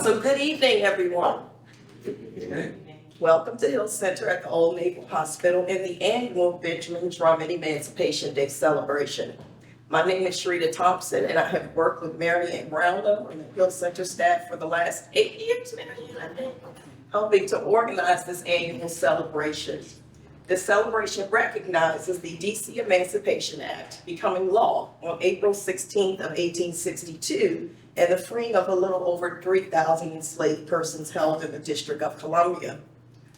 So good evening, everyone. Welcome to Hill Center at the Old Naval Hospital in the annual Benjamin Drummond Emancipation Day celebration. My name is Regina T, and I have worked with Marianne Brownlow and the Hill Center staff for the last 8 years, Marianne, I think, helping to organize this annual celebration. The celebration recognizes the DC Emancipation Act becoming law on April 16th of 1862 and the freeing of a little over 3,000 enslaved persons held in the District of Columbia.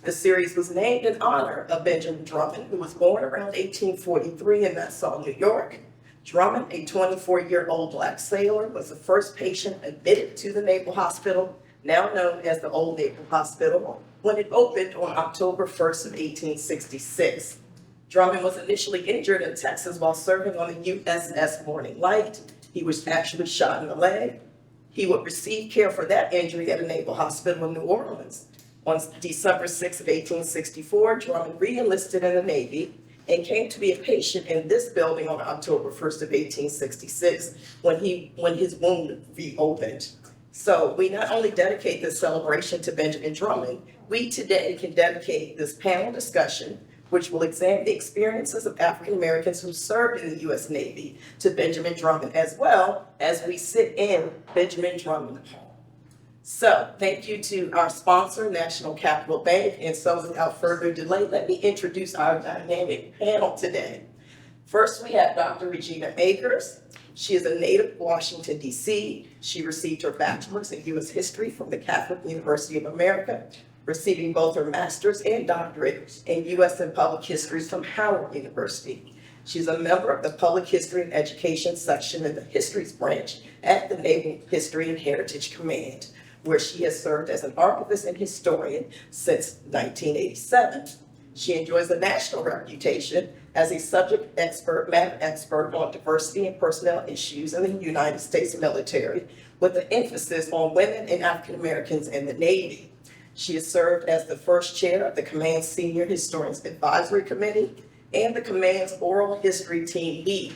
The series was named in honor of Benjamin Drummond, who was born around 1843 in Nassau, New York. Drummond, a 24-year-old Black sailor, was the first patient admitted to the Naval Hospital, now known as the Old Naval Hospital, when it opened on October 1st of 1866. Drummond was initially injured in Texas while serving on the USS Morning Light. He was actually shot in the leg. He would receive care for that injury at a naval hospital in New Orleans. On December 6 of 1864, Drummond re-enlisted in the Navy and came to be a patient in this building on October 1st of 1866 when his wound reopened. So we not only dedicate this celebration to Benjamin Drummond, we today can dedicate this panel discussion, which will examine the experiences of African Americans who served in the U.S. Navy, to Benjamin Drummond, as well as we sit in Benjamin Drummond Hall. So thank you to our sponsor, National Capital Bank, and so without further delay, let me introduce our dynamic panel today. First, we have Dr. Regina Akers. She is a native of Washington, D.C. She received her Bachelors in U.S. History from the Catholic University of America, receiving both her Masters and Doctorate in U.S. and Public History from Howard University. She's a member of the Public History and EducationSection in the Histories Branch at the Naval History and Heritage Command, where she has served as an archivist and historian since 1987. She enjoys a national reputation as a subject matter expert on diversity and personnel issues in the United States military, with an emphasis on women and African Americans in the Navy. She has served as the first chair of the Command's Senior Historians Advisory Committee and the Command's Oral History Team lead.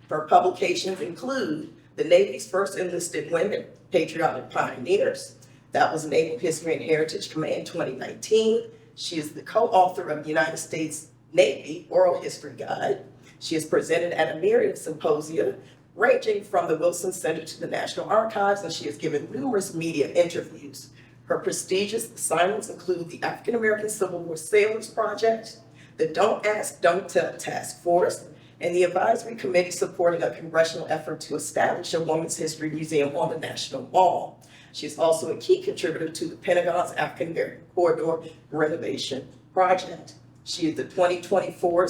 Her publications include the Navy's first enlisted women, Patriotic Pioneers. That was Naval History and Heritage Command 2019. She is the co-author of the United States Navy Oral History Guide. She has presented at a myriad of symposia, ranging from the Wilson Center to the National Archives, and she has given numerous media interviews. Her prestigious assignments include the African American Civil War Sailors Project, the Don't Ask, Don't Tell Task Force, and the advisory committee supporting a congressional effort to establish a Women's History Museum on the National Mall. She's also a key contributor to the Pentagon's African American Corridor Renovation Project. She is the 2024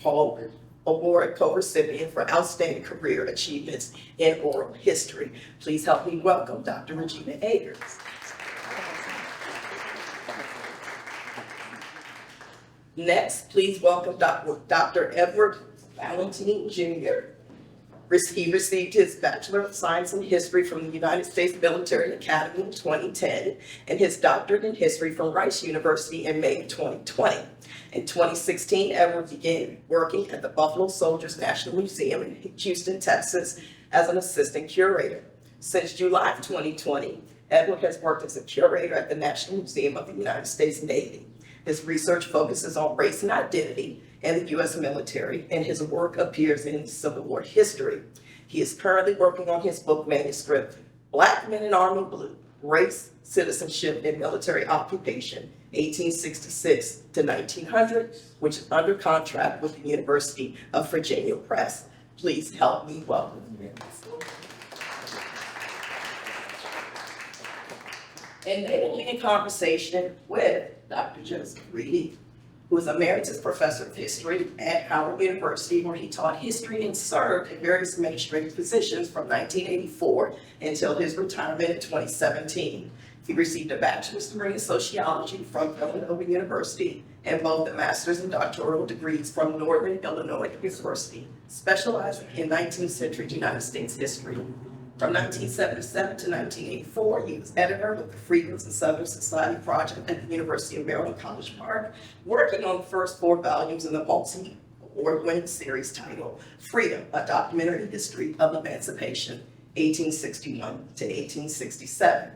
Paul Award co-recipient for outstanding career achievements in oral history. Please help me welcome Dr. Regina Akers. Next, please welcome Dr. Edward Valentin Jr. He received his Bachelor of Science in History from the United States Military Academy in 2010 and his Doctorate in History from Rice University in May 2020. In 2016, Edward began working at the Buffalo Soldiers National Museum in Houston, Texas, as an assistant curator. Since July of 2020, Edward has worked as a curator at the National Museum of the United States Navy. His research focuses on race and identity in the U.S. military, and his work appears in Civil War history. He is currently working on his book manuscript, Black Men in Army Blue, Race, Citizenship, and Military Occupation, 1866 to 1900, which is under contract with the University of Virginia Press. Please help me welcome him. And they will be in conversation with Dr. Joseph Reidy, who is Emeritus Professor of History at Howard University, where he taught history and served in various administrative positions from 1984 until his retirement in 2017. He received a bachelor's degree in sociology from Villanova University and both the master's and doctoral degrees from Northern Illinois University, specializing in 19th century United States history. From 1977 to 1984, he was editor of the Freedmen's and Southern Society Project at the University of Maryland, College Park, working on the first 4 volumes in the multi-award-winning series titled Freedom, A Documentary History of Emancipation, 1861 to 1867.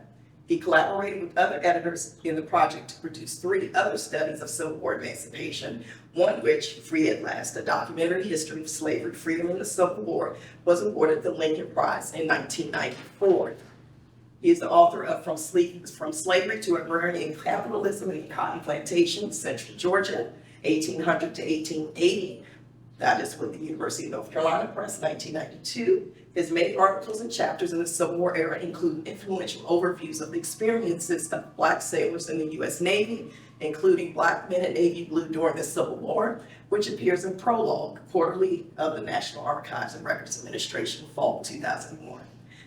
He collaborated with other editors in the project to produce 3 other studies of Civil War emancipation, one which, Free at Last, a documentary history of slavery, freedom, and the Civil War, was awarded the Lincoln Prize in 1994. He is the author of From Slavery to Agrarian Capitalism in Cotton Plantation, Central Georgia, 1800 to 1880. That is with the University of North Carolina Press, 1992. His many articles and chapters in the Civil War era include influential overviews of the experiences of Black sailors in the U.S. Navy, including Black men in Navy Blue during the Civil War, which appears in Prologue, Quarterly of the National Archives and Records Administration, Fall 2001.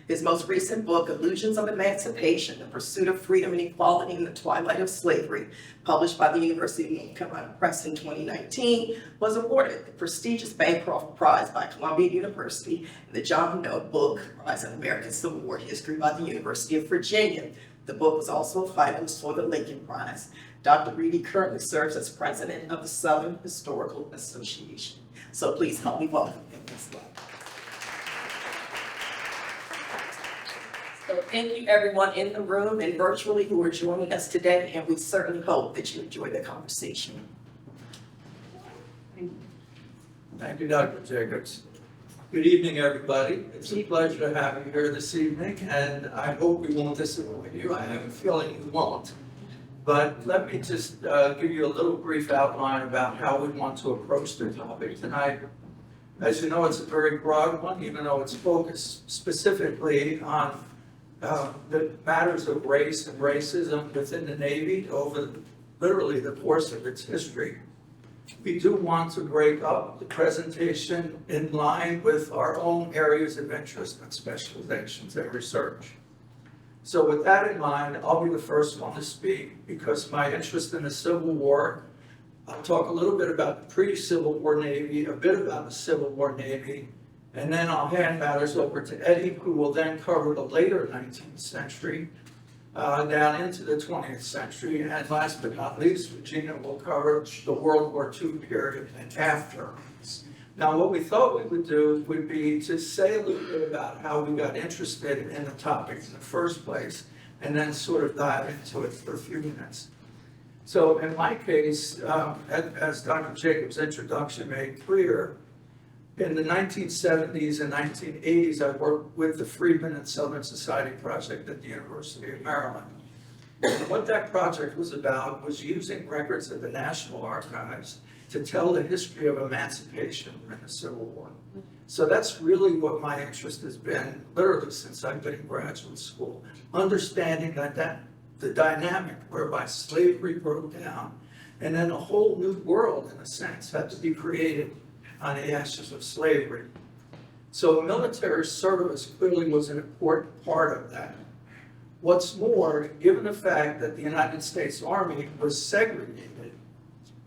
His most recent book, Illusions of Emancipation, The Pursuit of Freedom and Equality in the Twilight of Slavery, published by the University of North Carolina Press in 2019, was awarded the prestigious Bancroft Prize by Columbia University and the John Noe Book Prize in American Civil War History by the University of Virginia. The book was also a finalist for the Lincoln Prize. Dr. Reidy currently serves as president of the Southern Historical Association. So please help me welcome him as well. So thank you everyone in the room and virtually who are joining us today, and we certainly hope that you enjoy the conversation. Thank you, Dr. Jacobs. Good evening, everybody. It's a pleasure to have you here this evening, and I hope we won't disappoint you. I have a feeling we won't. But let me just give you a little brief outline about how we want to approach the topic tonight. As you know, it's a very broad one, even though it's focused specifically on the matters of race and racism within the Navy over literally the course of its history. We do want to break up the presentation in line with our own areas of interest and specializations and research. So with that in mind, I'll be the first one to speak because my interest in the Civil War, I'll talk a little bit about the pre-Civil War Navy, a bit about the Civil War Navy, and then I'll hand matters over to Eddie, who will then cover the later 19th century down into the 20th century. And last but not least, Regina will cover the World War II period and after. Now, what we thought we would do would be to say a little bit about how we got interested in the topic in the first place, and then sort of dive into it for a few minutes. So in my case, as Dr. Jacobs' introduction made clear, in the 1970s and 1980s, I worked with the Freedmen and Southern Society Project at the University of Maryland. And what that project was about was using records of the National Archives to tell the history of emancipation in the Civil War. So that's really what my interest has been, literally since I've been in graduate school, understanding that the dynamic whereby slavery broke down, and then a whole new world, in a sense, had to be created on the ashes of slavery. So military service clearly was an important part of that. What's more, given the fact that the United States Army was segregated,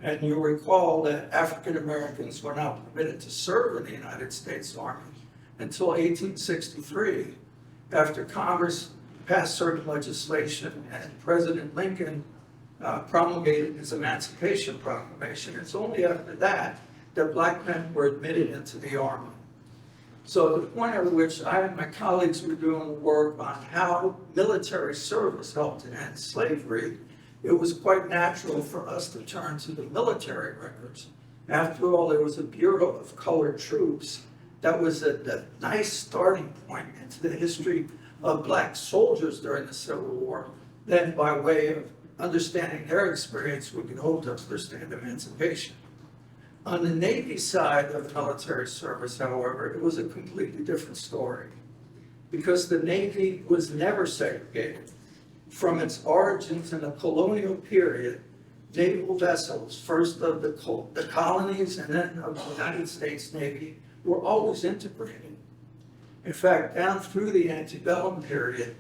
and you recall that African Americans were not permitted to serve in the United States Army until 1863, after Congress passed certain legislation and President Lincoln promulgated his Emancipation Proclamation. It's only after that that Black men were admitted into the Army. So the point at which I and my colleagues were doing work on how military service helped to end slavery, it was quite natural for us to turn to the military records. After all, there was a Bureau of Colored Troops that was a nice starting point into the history of Black soldiers during the Civil War. Then by way of understanding their experience, we could hope to understand emancipation. On the Navy side of military service, however, it was a completely different story because the Navy was never segregated. From its origins in the colonial period, naval vessels, first of the colonies and then of the United States Navy, were always integrated. In fact, down through the antebellum period,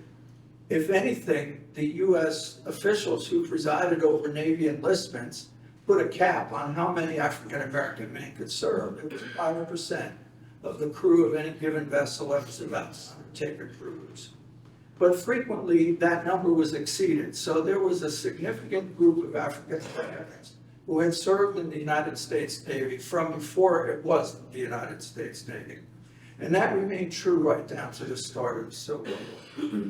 if anything, the U.S. officials who presided over Navy enlistments put a cap on how many African-American men could serve. It was 5% of the crew of any given vessel that was about to undertake a cruise. But frequently, that number was exceeded. So there was a significant group of African-Americans who had served in the United States Navy from before it was the United States Navy. And that remained true right down to the start of the Civil War.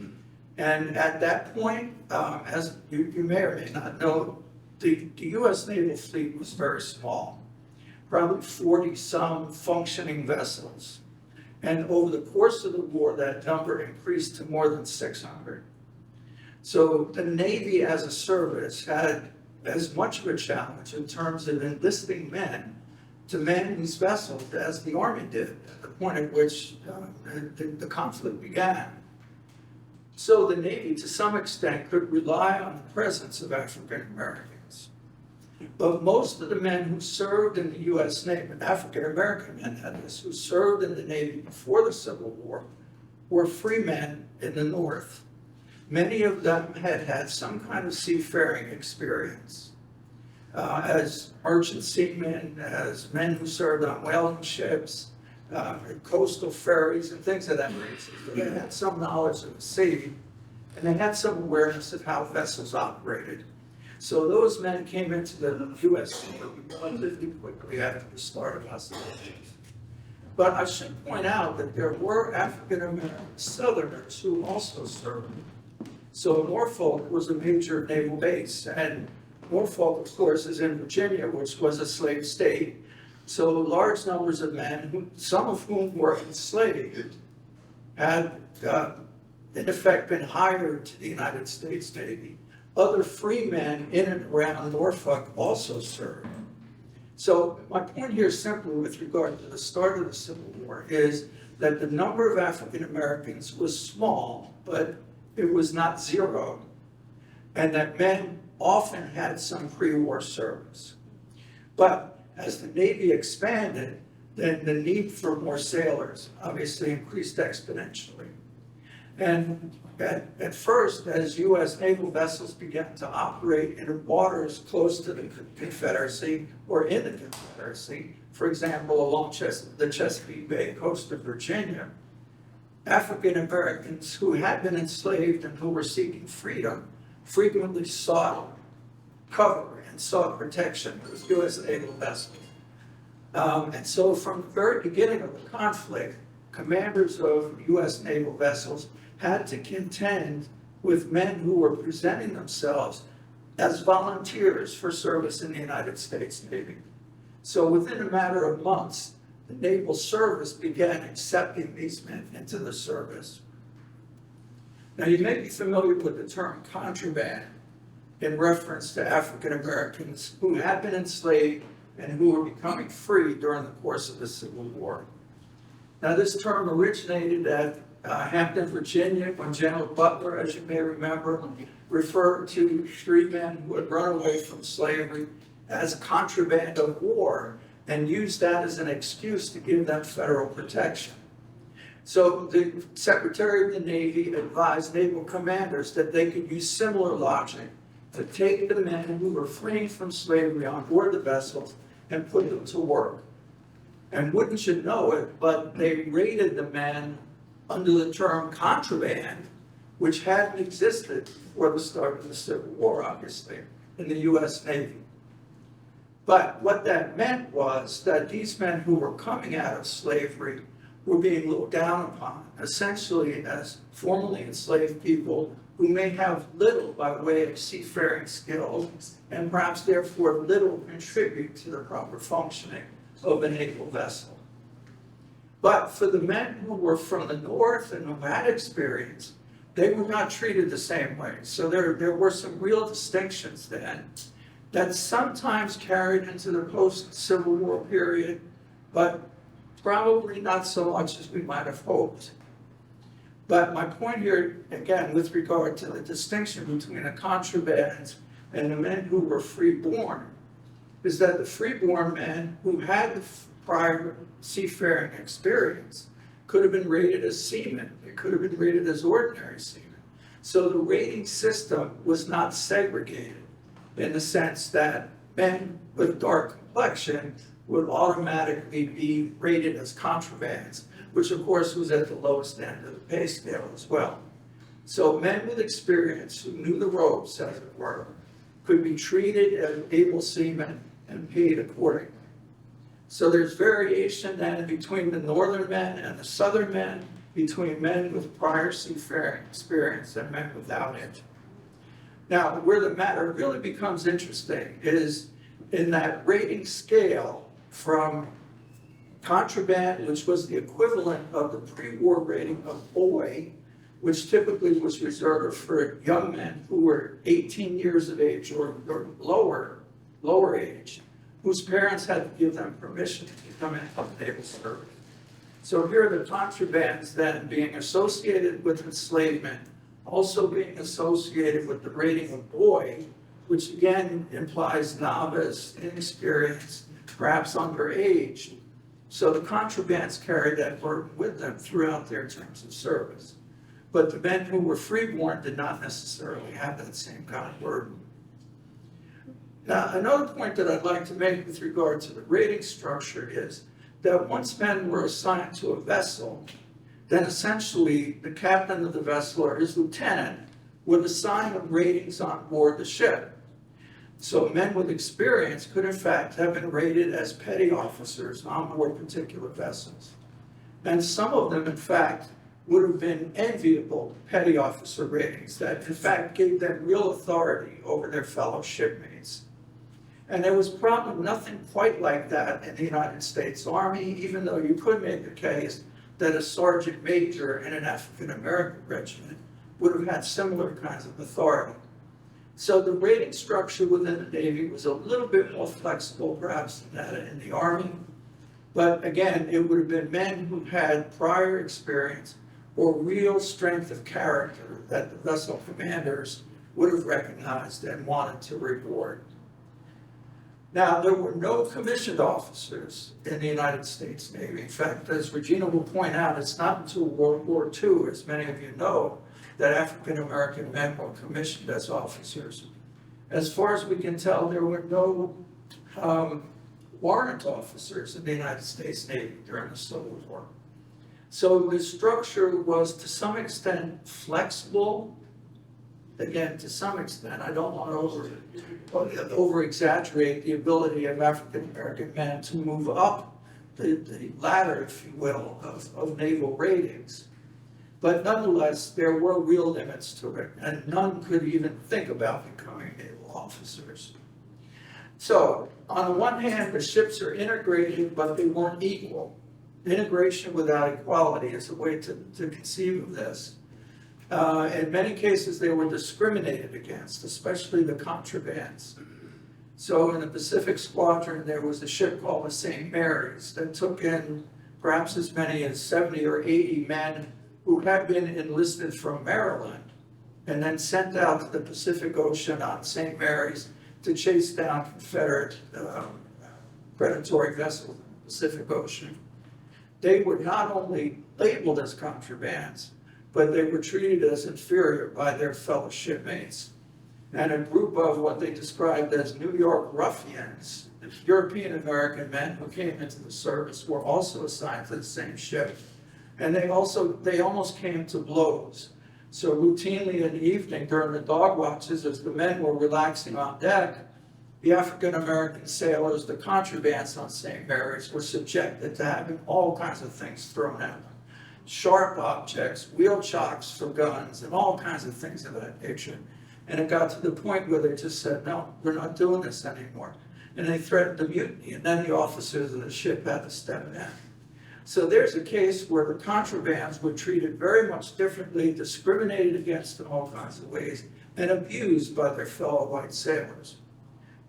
And at that point, as you may or may not know, the U.S. Naval fleet was very small, probably 40-some functioning vessels. And over the course of the war, that number increased to more than 600. So the Navy as a service had as much of a challenge in terms of enlisting men to man these vessels as the Army did at the point at which the conflict began. So the Navy, to some extent, could rely on the presence of African Americans. But most of the men who served in the U.S. Navy, African American men that is, who served in the Navy before the Civil War, were free men in the North. Many of them had had some kind of seafaring experience. As merchant seamen, as men who served on whaling ships, coastal ferries, and things of that nature. So they had some knowledge of the sea, and they had some awareness of how vessels operated. So those men came into the U.S. Navy relatively quickly after the start of hostilities. But I should point out that there were African American Southerners who also served. So Norfolk was a major naval base, and Norfolk, of course, is in Virginia, which was a slave state. So large numbers of men, some of whom were enslaved, had in effect been hired to the United States Navy. Other free men in and around Norfolk also served. So my point here simply with regard to the start of the Civil War is that the number of African Americans was small, but it was not zero, and that men often had some pre-war service. But as the Navy expanded, then the need for more sailors obviously increased exponentially. And at first, as U.S. naval vessels began to operate in waters close to the Confederacy or in the Confederacy, for example, along the Chesapeake Bay coast of Virginia, African Americans who had been enslaved and who were seeking freedom frequently sought cover and sought protection with U.S. naval vessels. And so from the very beginning of the conflict, commanders of U.S. naval vessels had to contend with men who were presenting themselves as volunteers for service in the United States Navy. So within a matter of months, the naval service began accepting these men into the service. Now you may be familiar with the term contraband in reference to African Americans who had been enslaved and who were becoming free during the course of the Civil War. Now this term originated at Hampton, Virginia, when General Butler, as you may remember, referred to 3 men who had run away from slavery as contraband of war and used that as an excuse to give them federal protection. So the Secretary of the Navy advised naval commanders that they could use similar logic to take the men who were fleeing from slavery on board the vessels and put them to work. And wouldn't you know it, but they rated the men under the term contraband, which hadn't existed before the start of the Civil War, obviously, in the U.S. Navy. But what that meant was that these men who were coming out of slavery were being looked down upon, essentially as formerly enslaved people who may have little by way of seafaring skills and perhaps therefore little contribute to the proper functioning of a naval vessel. But for the men who were from the North and who had experience, they were not treated the same way. So there were some real distinctions then that sometimes carried into the post-Civil War period, but probably not so much as we might have hoped. But my point here, again, with regard to the distinction between the contrabands and the men who were freeborn, is that the freeborn men who had the prior seafaring experience could have been rated as seamen. They could have been rated as ordinary seamen. So the rating system was not segregated in the sense that men with dark complexion would automatically be rated as contrabands, which of course was at the lowest end of the pay scale as well. So men with experience who knew the ropes, as it were, could be treated as able seamen and paid accordingly. So there's variation then between the northern men and the southern men between men with prior seafaring experience and men without it. Now, where the matter really becomes interesting is in that rating scale from contraband, which was the equivalent of the pre-war rating of boy, which typically was reserved for young men who were 18 years of age or lower age, whose parents had to give them permission to come into the naval service. So here are the contrabands then being associated with enslavement, also being associated with the rating of boy, which again implies novice, inexperienced, perhaps underage. So the contrabands carried that burden with them throughout their terms of service. But the men who were freeborn did not necessarily have that same kind of burden. Now, another point that I'd like to make with regard to the rating structure is that once men were assigned to a vessel, then essentially the captain of the vessel or his lieutenant would assign them ratings on board the ship. So men with experience could in fact have been rated as petty officers on board particular vessels. And some of them in fact would have been enviable petty officer ratings that in fact gave them real authority over their fellow shipmates. And there was probably nothing quite like that in the United States Army, even though you could make a case that a sergeant major in an African-American regiment would have had similar kinds of authority. So the rating structure within the Navy was a little bit more flexible perhaps than that in the Army. But again, it would have been men who had prior experience or real strength of character that the vessel commanders would have recognized and wanted to reward. Now, there were no commissioned officers in the United States Navy. In fact, as Regina will point out, it's not until World War II, as many of you know, that African-American men were commissioned as officers. As far as we can tell, there were no warrant officers in the United States Navy during the Civil War. So the structure was to some extent flexible. Again, to some extent, I don't want to over-exaggerate the ability of African-American men to move up the ladder, if you will, of naval ratings. But nonetheless, there were real limits to it, and none could even think about becoming naval officers. So, on the one hand, the ships are integrated, but they weren't equal. Integration without equality is a way to conceive of this. In many cases, they were discriminated against, especially the contrabands. So in the Pacific Squadron, there was a ship called the St. Mary's that took in perhaps as many as 70 or 80 men who had been enlisted from Maryland and then sent out to the Pacific Ocean on St. Mary's to chase down Confederate predatory vessels in the Pacific Ocean. They were not only labeled as contrabands, but they were treated as inferior by their fellow shipmates. And a group of what they described as New York ruffians, European-American men who came into the service, were also assigned to the same ship. And they almost came to blows. So routinely in the evening during the dog watches, as the men were relaxing on deck, the African-American sailors, the contrabands on St. Mary's, were subjected to having all kinds of things thrown at them. Sharp objects, wheel chocks for guns, and all kinds of things of that nature. And it got to the point where they just said, no, we're not doing this anymore. And they threatened a mutiny, and then the officers of the ship had to step in. So there's a case where the contrabands were treated very much differently, discriminated against in all kinds of ways, and abused by their fellow white sailors.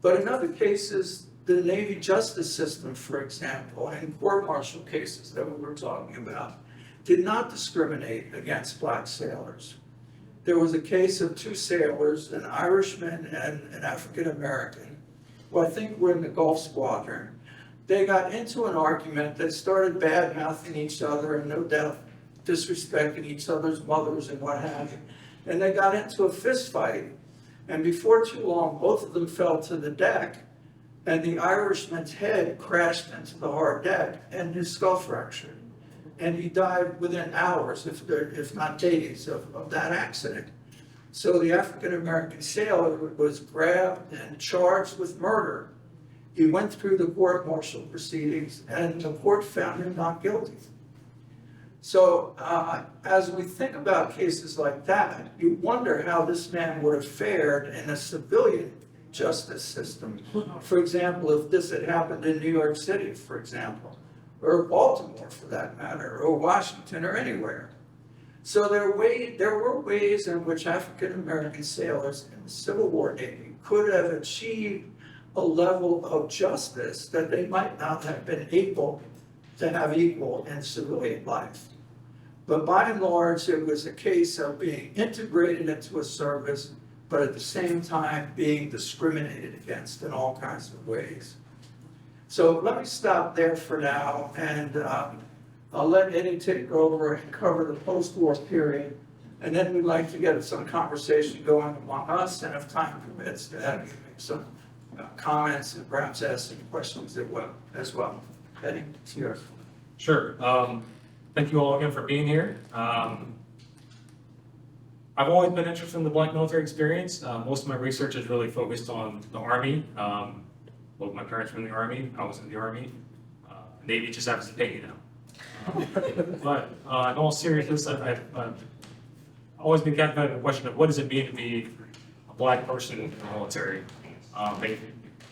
But in other cases, the Navy justice system, for example, and court-martial cases that we were talking about, did not discriminate against black sailors. There was a case of two sailors, an Irishman and an African-American, who I think were in the Gulf Squadron. They got into an argument that started bad-mouthing each other and no doubt disrespecting each other's mothers and what have you. And they got into a fist fight. And before too long, both of them fell to the deck, and the Irishman's head crashed into the hard deck and his skull fractured. And he died within hours, if not days, of that accident. So the African-American sailor was grabbed and charged with murder. He went through the court-martial proceedings, and the court found him not guilty. So as we think about cases like that, you wonder how this man would have fared in a civilian justice system. For example, if this had happened in New York City, for example, or Baltimore for that matter, or Washington or anywhere. So there were ways in which African American sailors in the Civil War Navy could have achieved a level of justice that they might not have been able to have equal in civilian life. But by and large, it was a case of being integrated into a service, but at the same time being discriminated against in all kinds of ways. So let me stop there for now, and I'll let Eddie take over and cover the post-war period, and then we'd like to get some conversation going among us, and if time permits, to have you make some comments and perhaps ask some questions as well. Eddie, it's yours. Sure. Thank you all again for being here. I've always been interested in the Black military experience. Most of my research is really focused on the Army. Both my parents were in the Army. I was in the Army. Navy just happens to pay you now. But in all seriousness, I've always been captivated by the question of what does it mean to be a Black person in the military.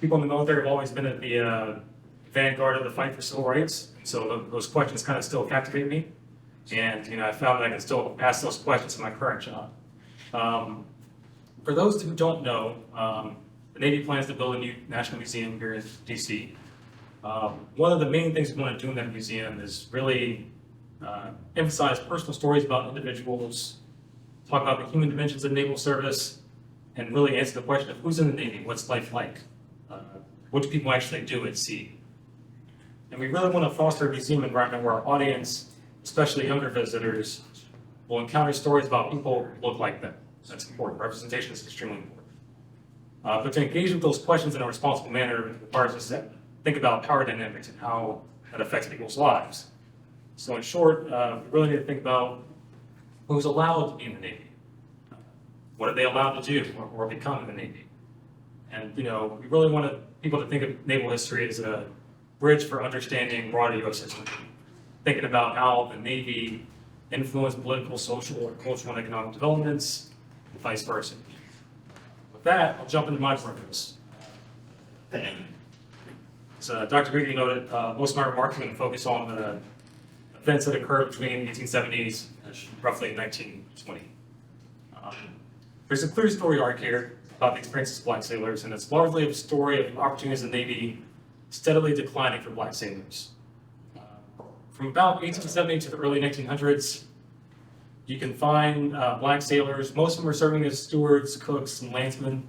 People in the military have always been at the vanguard of the fight for civil rights. So those questions kind of still captivate me. And I found that I can still ask those questions in my current job. For those who don't know, the Navy plans to build a new National Museum here in DC. One of the main things we want to do in that museum is really emphasize personal stories about individuals, talk about the human dimensions of naval service, and really answer the question of who's in the Navy, what's life like, what do people actually do at sea. And we really want to foster a museum environment where our audience, especially younger visitors, will encounter stories about people who look like them. That's important. Representation is extremely important. But to engage with those questions in a responsible manner requires us to think about power dynamics and how that affects people's lives. So in short, we really need to think about who's allowed to be in the Navy. What are they allowed to do or become in the Navy? And we really want people to think of naval history as a bridge for understanding broader U.S. history. Thinking about how the Navy influenced political, social, cultural, and economic developments, and vice versa. With that, I'll jump into my purpose. So Dr. Reidy noted, most of my remarks are going to focus on the events that occurred between the 1870s and roughly 1920. There's a clear story arc here about the experiences of Black sailors, and it's largely a story of opportunities in the Navy steadily declining for Black sailors. From about 1870 to the early 1900s, you can find Black sailors. Most of them are serving as stewards, cooks, and landsmen,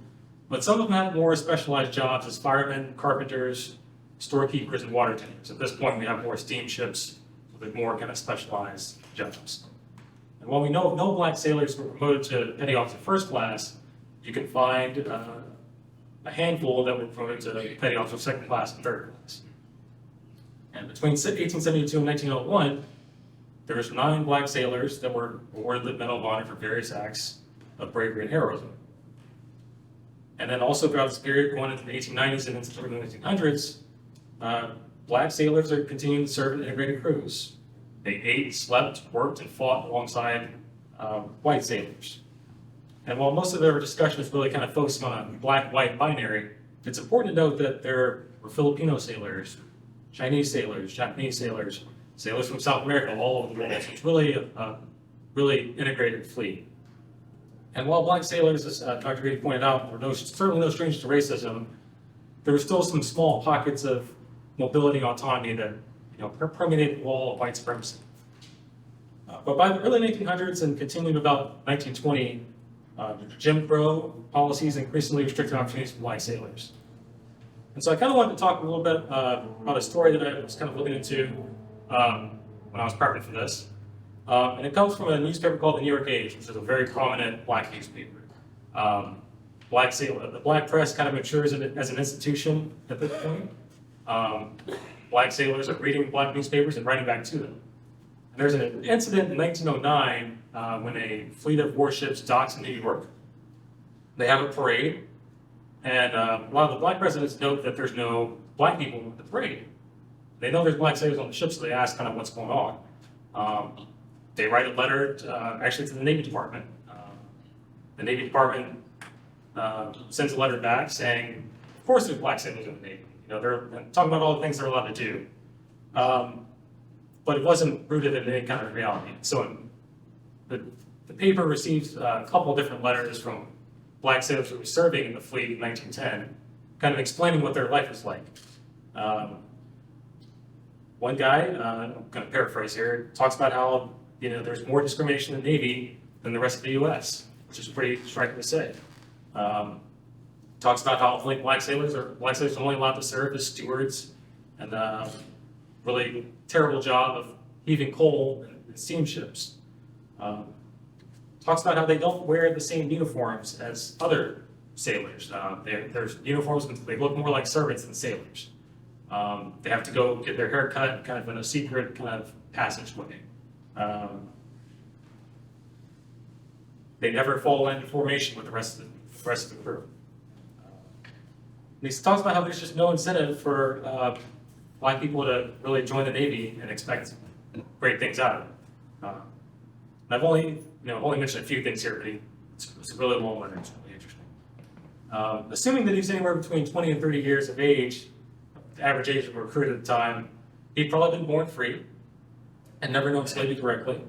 but some of them have more specialized jobs as firemen, carpenters, storekeepers, and water tenders. At this point, we have more steamships with more kind of specialized jobs. And while we know of no Black sailors who were promoted to petty officer first class, you can find a handful that were promoted to petty officer second class and third class. And between 1872 and 1901, there was 9 Black sailors that were awarded the Medal of Honor for various acts of bravery and heroism. And then also throughout this period, going into the 1890s and into the early 1900s, Black sailors are continuing to serve in integrated crews. They ate, slept, worked, and fought alongside white sailors. And while most of their discussion is really kind of focused on a black-white binary, it's important to note that there were Filipino sailors, Chinese sailors, Japanese sailors, sailors from South America, all over the world. So it's really a really integrated fleet. And while Black sailors, as Dr. Reidy pointed out, were certainly no strangers to racism, there were still some small pockets of mobility and autonomy that permeated the wall of white supremacy. But by the early 1900s and continuing about 1920, Jim Crow policies increasingly restricted opportunities for Black sailors. And so I kind of wanted to talk a little bit about a story that I was kind of looking into when I was prepping for this. And it comes from a newspaper called the New York Age, which is a very prominent Black newspaper. The Black press kind of matures as an institution at this point. Black sailors are reading Black newspapers and writing back to them. And there's an incident in 1909 when a fleet of warships docks in New York. They have a parade, and a lot of the Black presidents note that there's no Black people at the parade. They know there's Black sailors on the ship, so they ask kind of what's going on. They write a letter actually to the Navy Department. The Navy Department sends a letter back saying, of course there's black sailors in the Navy. You know, they're talking about all the things they're allowed to do. But it wasn't rooted in any kind of reality. So the paper received a couple of different letters from black sailors who were serving in the fleet in 1910, kind of explaining what their life was like. One guy, I'm going to paraphrase here, talks about how there's more discrimination in the Navy than the rest of the U.S., which is pretty striking to say. Talks about how only black sailors are only allowed to serve as stewards, and really terrible job of heaving coal in steamships. Talks about how they don't wear the same uniforms as other sailors. Their uniforms, they look more like servants than sailors. They have to go get their hair cut kind of in a secret kind of passageway. They never fall into formation with the rest of the crew. He talks about how there's just no incentive for black people to really join the Navy and expect great things out of it. And I've only mentioned a few things here, but it's a really long letter. It's really interesting. Assuming that he's anywhere between 20 and 30 years of age, the average age of a recruit at the time, he'd probably been born free and never known slavery directly.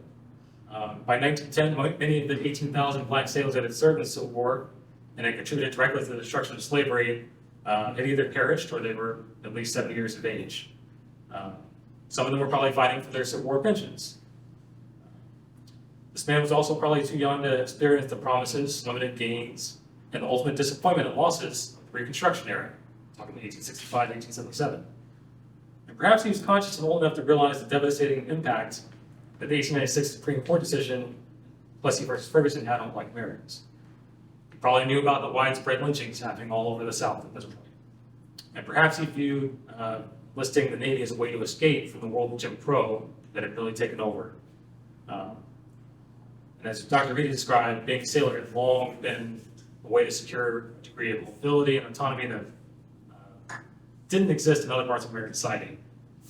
By 1910, many of the 18,000 black sailors that had served in the Civil War and had contributed directly to the destruction of slavery had either perished or they were at least 70 years of age. Some of them were probably fighting for their Civil War pensions. This man was also probably too young to experience the promises, limited gains, and the ultimate disappointment and losses of the Reconstruction era, talking about 1865 to 1877. And perhaps he was conscious and old enough to realize the devastating impact that the 1896 Supreme Court decision, Plessy versus Ferguson, had on black Americans. He probably knew about the widespread lynchings happening all over the South at this point. And perhaps he viewed listing the Navy as a way to escape from the world of Jim Crow that had really taken over. And as Dr. Reidy described, being a sailor had long been a way to secure a degree of mobility and autonomy that didn't exist in other parts of American society.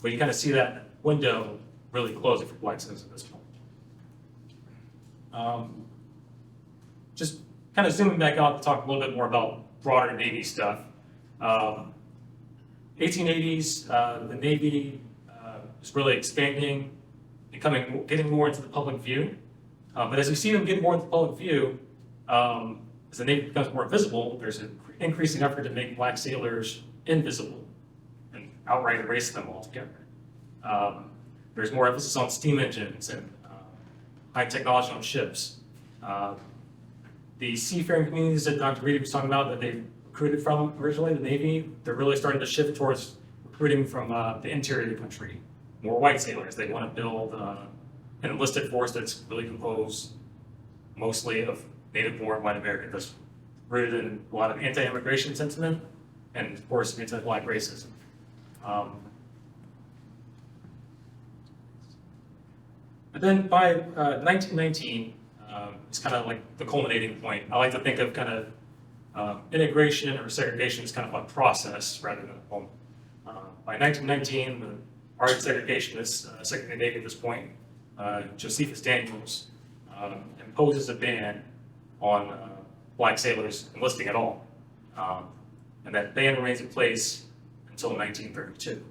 But you kind of see that window really closing for black sailors at this point. Just kind of zooming back out to talk a little bit more about broader Navy stuff. 1880s, the Navy was really expanding, getting more into the public view. But as we see them get more into the public view, as the Navy becomes more visible, there's an increasing effort to make black sailors invisible and outright erase them altogether. There's more emphasis on steam engines and high technology on ships. The seafaring communities that Dr. Reidy was talking about that they recruited from originally, the Navy, they're really starting to shift towards recruiting from the interior of the country. More white sailors. They want to build an enlisted force that's really composed mostly of native-born white Americans. That's rooted in a lot of anti-immigration sentiment and, of course, anti-black racism. But then by 1919, it's kind of like the culminating point. I like to think of kind of integration or segregation as kind of a process rather than a moment. By 1919, the ardent segregationists, Secretary of the Navy at this point, Josephus Daniels, imposes a ban on black sailors enlisting at all. And that ban remains in place until 1932.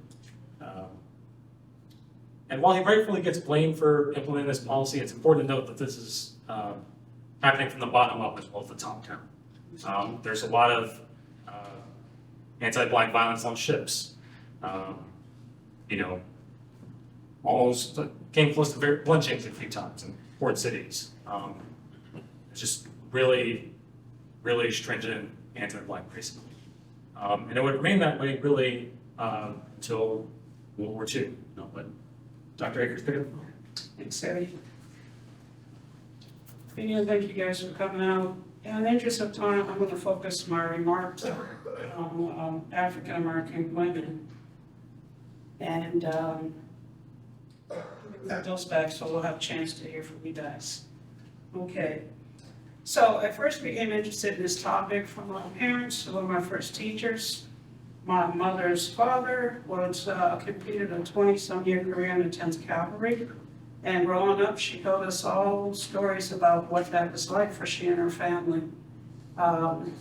And while he rightfully gets blamed for implementing this policy, it's important to note that this is happening from the bottom up as well as the top down. There's a lot of anti-black violence on ships. Almost came close to lynchings a few times in port cities. It's just really, really stringent anti-black racism. And it would remain that way really until World War II. But Dr. Akers, pick it up. Thanks, Eddie. Thank you guys for coming out. In the interest of time, I'm going to focus my remarks on African American women. And put those back so we'll have a chance to hear from you guys. Okay. So I first became interested in this topic from my parents, who were my first teachers. My mother's father was completed a 20-some year career in the 10th Cavalry. And growing up, she told us all stories about what that was like for she and her family. And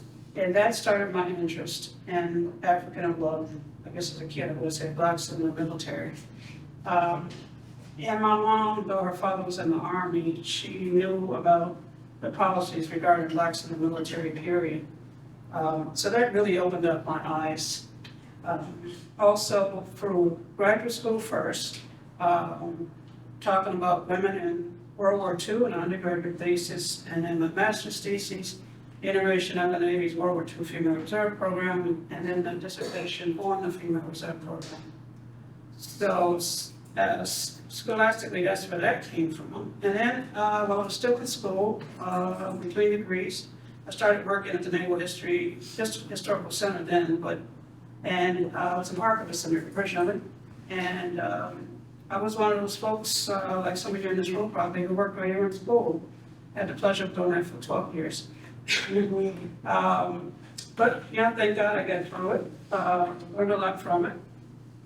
that started my interest in African love. I guess as a kid, I would say blacks in the military. And my mom, though her father was in the Army, she knew about the policies regarding blacks in the military period. So that really opened up my eyes. Also, through graduate school first, talking about women in World War II, an undergraduate thesis, and then my master's thesis, iteration of the Navy's World War II Female Reserve Program, and then the dissertation on the Female Reserve Program. So, scholastically, that's where that came from. And then, while I was still in school, between degrees, I started working at the Naval Historical Center then, and I was an archivist in the version of it. And I was one of those folks, like some of you in this room probably, who worked right here in school. Had the pleasure of doing that for 12 years. But yeah, thank God I got through it, learned a lot from it.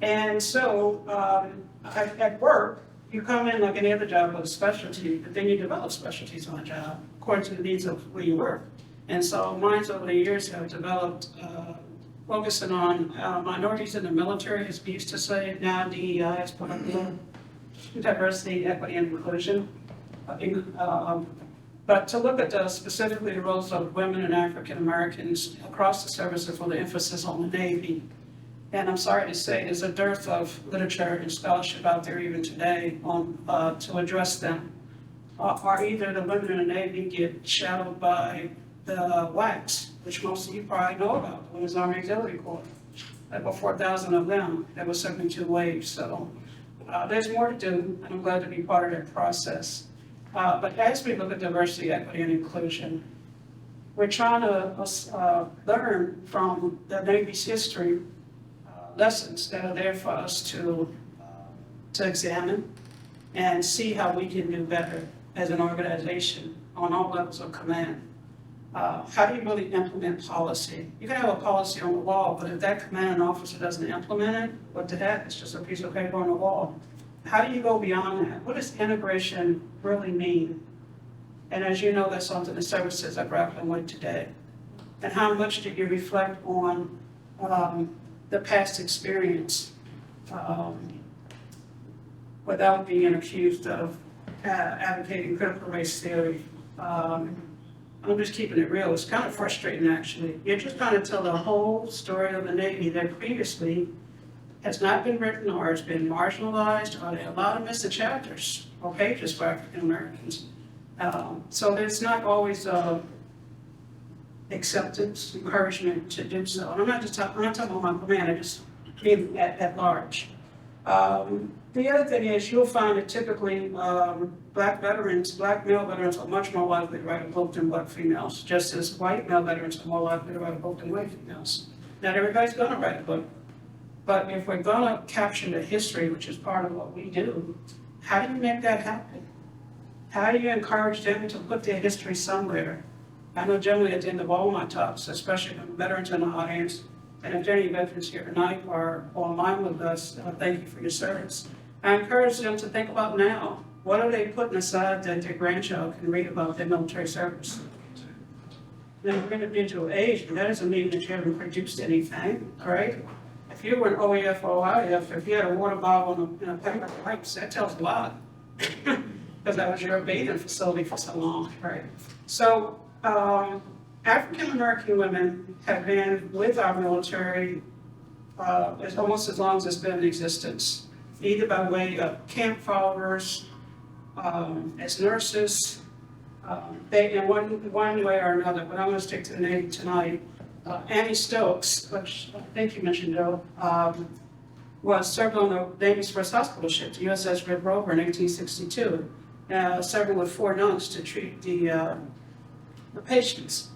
And so at work, you come in like any other job with a specialty, but then you develop specialties on a job according to the needs of where you work. And so mine's over the years have developed focusing on minorities in the military, as we used to say, now DEI is part of diversity, equity, and inclusion. But to look at specifically the roles of women and African Americans across the services with the emphasis on the Navy. And I'm sorry to say, there's a dearth of literature and scholarship out there even today on to address them. Or either the women in the Navy get shadowed by the WACs, which most of you probably know about, the Women's Army Auxiliary Corps. About 4,000 of them, there was 72 waves. So there's more to do, and I'm glad to be part of that process. But as we look at diversity, equity, and inclusion, we're trying to learn from the Navy's history lessons that are there for us to examine and see how we can do better as an organization on all levels of command. How do you really implement policy? You can have a policy on the wall, but if that commanding officer doesn't implement it, what the heck? It's just a piece of paper on the wall. How do you go beyond that? What does integration really mean? And as you know, that's something the services are grappling with today. And how much do you reflect on the past experience without being accused of advocating critical race theory? I'm just keeping it real. It's kind of frustrating, actually. You're just trying to tell the whole story of the Navy that previously has not been written or has been marginalized, or there are a lot of missing chapters or pages for African Americans. So there's not always acceptance, encouragement to do so. And I'm not talking about my command, I just mean at large. The other thing is you'll find that typically black male veterans are much more likely to write a book than black females, just as white male veterans are more likely to write a book than white females. Not everybody's gonna write a book, but if we're gonna capture the history, which is part of what we do, how do you make that happen? How do you encourage them to put their history somewhere? I know generally at the end of all my talks, especially when veterans in the audience, and if there are any veterans here tonight or online with us, thank you for your service. I encourage them to think about now, what are they putting aside that their grandchild can read about their military service? Now, we're in a digital age, and that doesn't mean that you haven't produced anything, all right? If you were an OEF or OIF, if you had a water bottle and a paper of wipes, that tells a lot. Because that was your bathing facility for so long, right? So, African American women have been with our military as almost as long as it's been in existence, either by way of camp followers, as nurses, they in one way or another, but I'm going to stick to the Navy tonight. Annie Stokes, which I think you mentioned, Joe, was served on the Navy's first hospital ship, the USS Red Rover in 1862, serving with 4 nuns to treat the patients.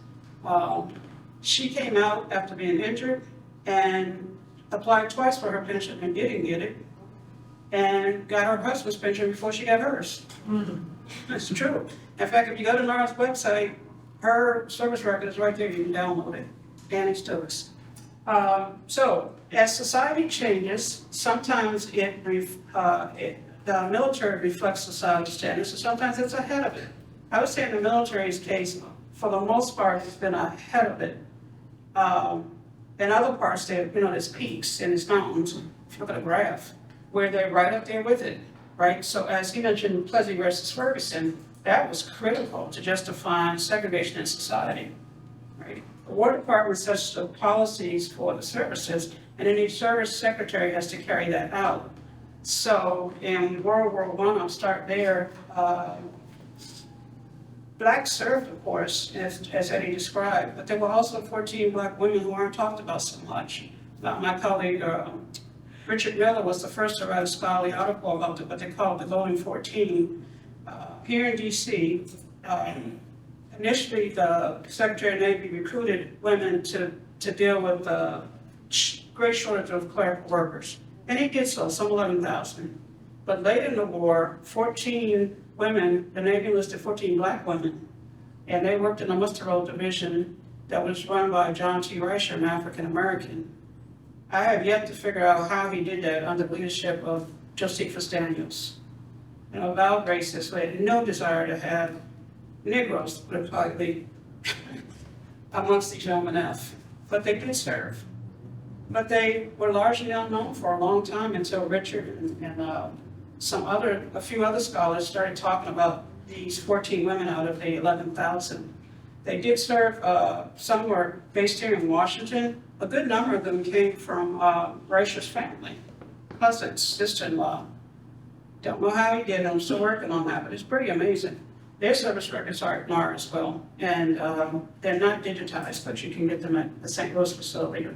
She came out after being injured and applied twice for her pension and didn't get it, and got her husband's pension before she got hers. That's true. In fact, if you go to NARA's website, her service record is right there. You can download it. Annie Stokes. So as society changes, sometimes the military reflects societal standards, and sometimes it's ahead of it. I would say in the military's case, for the most part, it's been ahead of it. In other parts, there, there's peaks and there's mountains, if you look at a graph, where they're right up there with it, right? So as he mentioned, Plessy versus Ferguson, that was critical to justifying segregation in society, right? The War Department sets the policies for the services, and then each service secretary has to carry that out. So in World War I, I'll start there, Blacks served, of course, as Eddie described, but there were also 14 Black women who aren't talked about so much. My colleague, Richard Miller, was the first to write a scholarly article about what they call the Golden 14. Here in DC, initially the Secretary of the Navy recruited women to deal with the great shortage of clerical workers. And he did so, some 11,000. But late in the war, 14 women, the Navy enlisted 14 Black women, and they worked in the muster roll division that was run by John T. Ricer, an African American. I have yet to figure out how he did that under the leadership of Josephus Daniels. Avowed racist, who had no desire to have Negroes, put it politely, amongst these yeomaness, but they did serve. But they were largely unknown for a long time until Richard and a few other scholars started talking about these 14 women out of the 11,000. They did serve, some were based here in Washington. A good number of them came from Ricer's family, cousins, sister-in-law. Don't know how he did it, I'm still working on that, but it's pretty amazing. Their service records are at NAR as well, and they're not digitized, but you can get them at the St. Louis facility.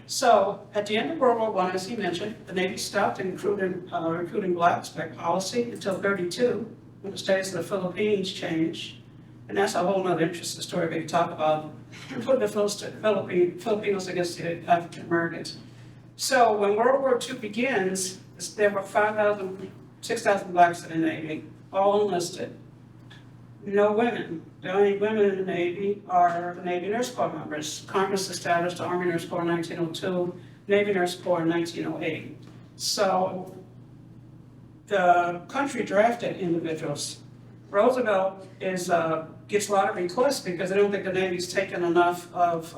So at the end of World War I, as he mentioned, the Navy stopped recruiting Blacks by policy until '32, when the status of the Philippines changed. And that's a whole other interesting story we can talk about, putting the Filipinos against the African Americans. So when World War II begins, there were 6,000 Blacks in the Navy, all enlisted. No women. The only women in the Navy are the Navy Nurse Corps members. Congress established the Army Nurse Corps in 1902, Navy Nurse Corps in 1908. So the country drafted individuals. Roosevelt gets a lot of requests because they don't think the Navy's taken enough of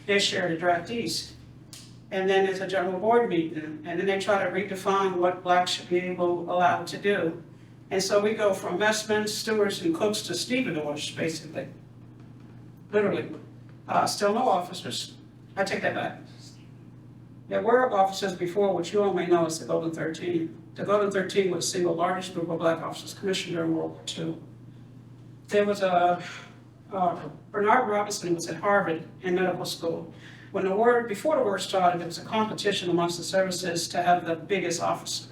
their share of the draftees. And then there's a general board meeting, and then they try to redefine what Blacks should be allowed to do. And so we go from messmen, stewards, and cooks to stevedores, basically. Literally. Still no officers. I take that back. There were officers before, which you all may know as the Golden 13. The Golden 13 was the single largest group of Black officers commissioned during World War II. There was Bernard Robinson was at Harvard in medical school. Before the war started, there was a competition amongst the services to have the biggest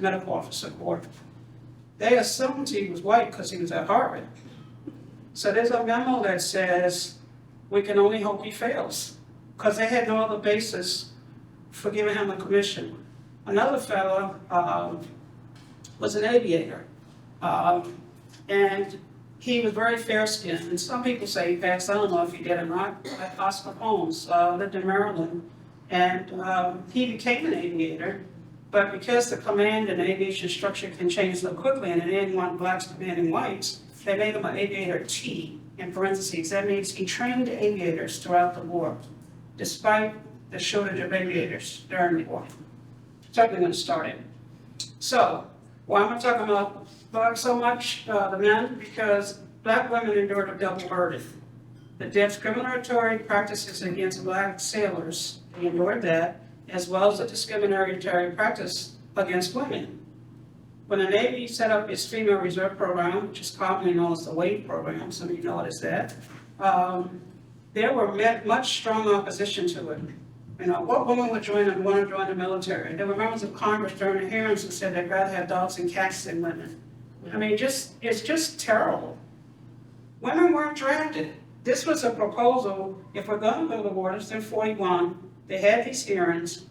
medical officer corps. They assumed he was white because he was at Harvard. So there's a memo that says, we can only hope he fails, because they had no other basis for giving him a commission. Another fellow was an aviator, and he was very fair-skinned, and some people say he passed, I don't know if he did or not, like Oscar Holmes, lived in Maryland, and he became an aviator. But because the command and aviation structure can change so quickly and they didn't want Blacks commanding whites, they made him an aviator T, in parentheses. That means he trained aviators throughout the war, despite the shortage of aviators during the war. Certainly when it started. So, why am I talking about Blacks so much, the men? Because Black women endured a double burden. The discriminatory practices against Black sailors, they endured that, as well as the discriminatory practice against women. When the Navy set up its female reserve program, which is commonly known as the WAVE program, some of you know it as that, there were much strong opposition to it. What woman would want to join the military? There were members of Congress during the hearings who said they'd rather have dogs and cats than women. It's just terrible. Women weren't drafted. This was a proposal, if we're going to go to war, it's in 41, they had these hearings.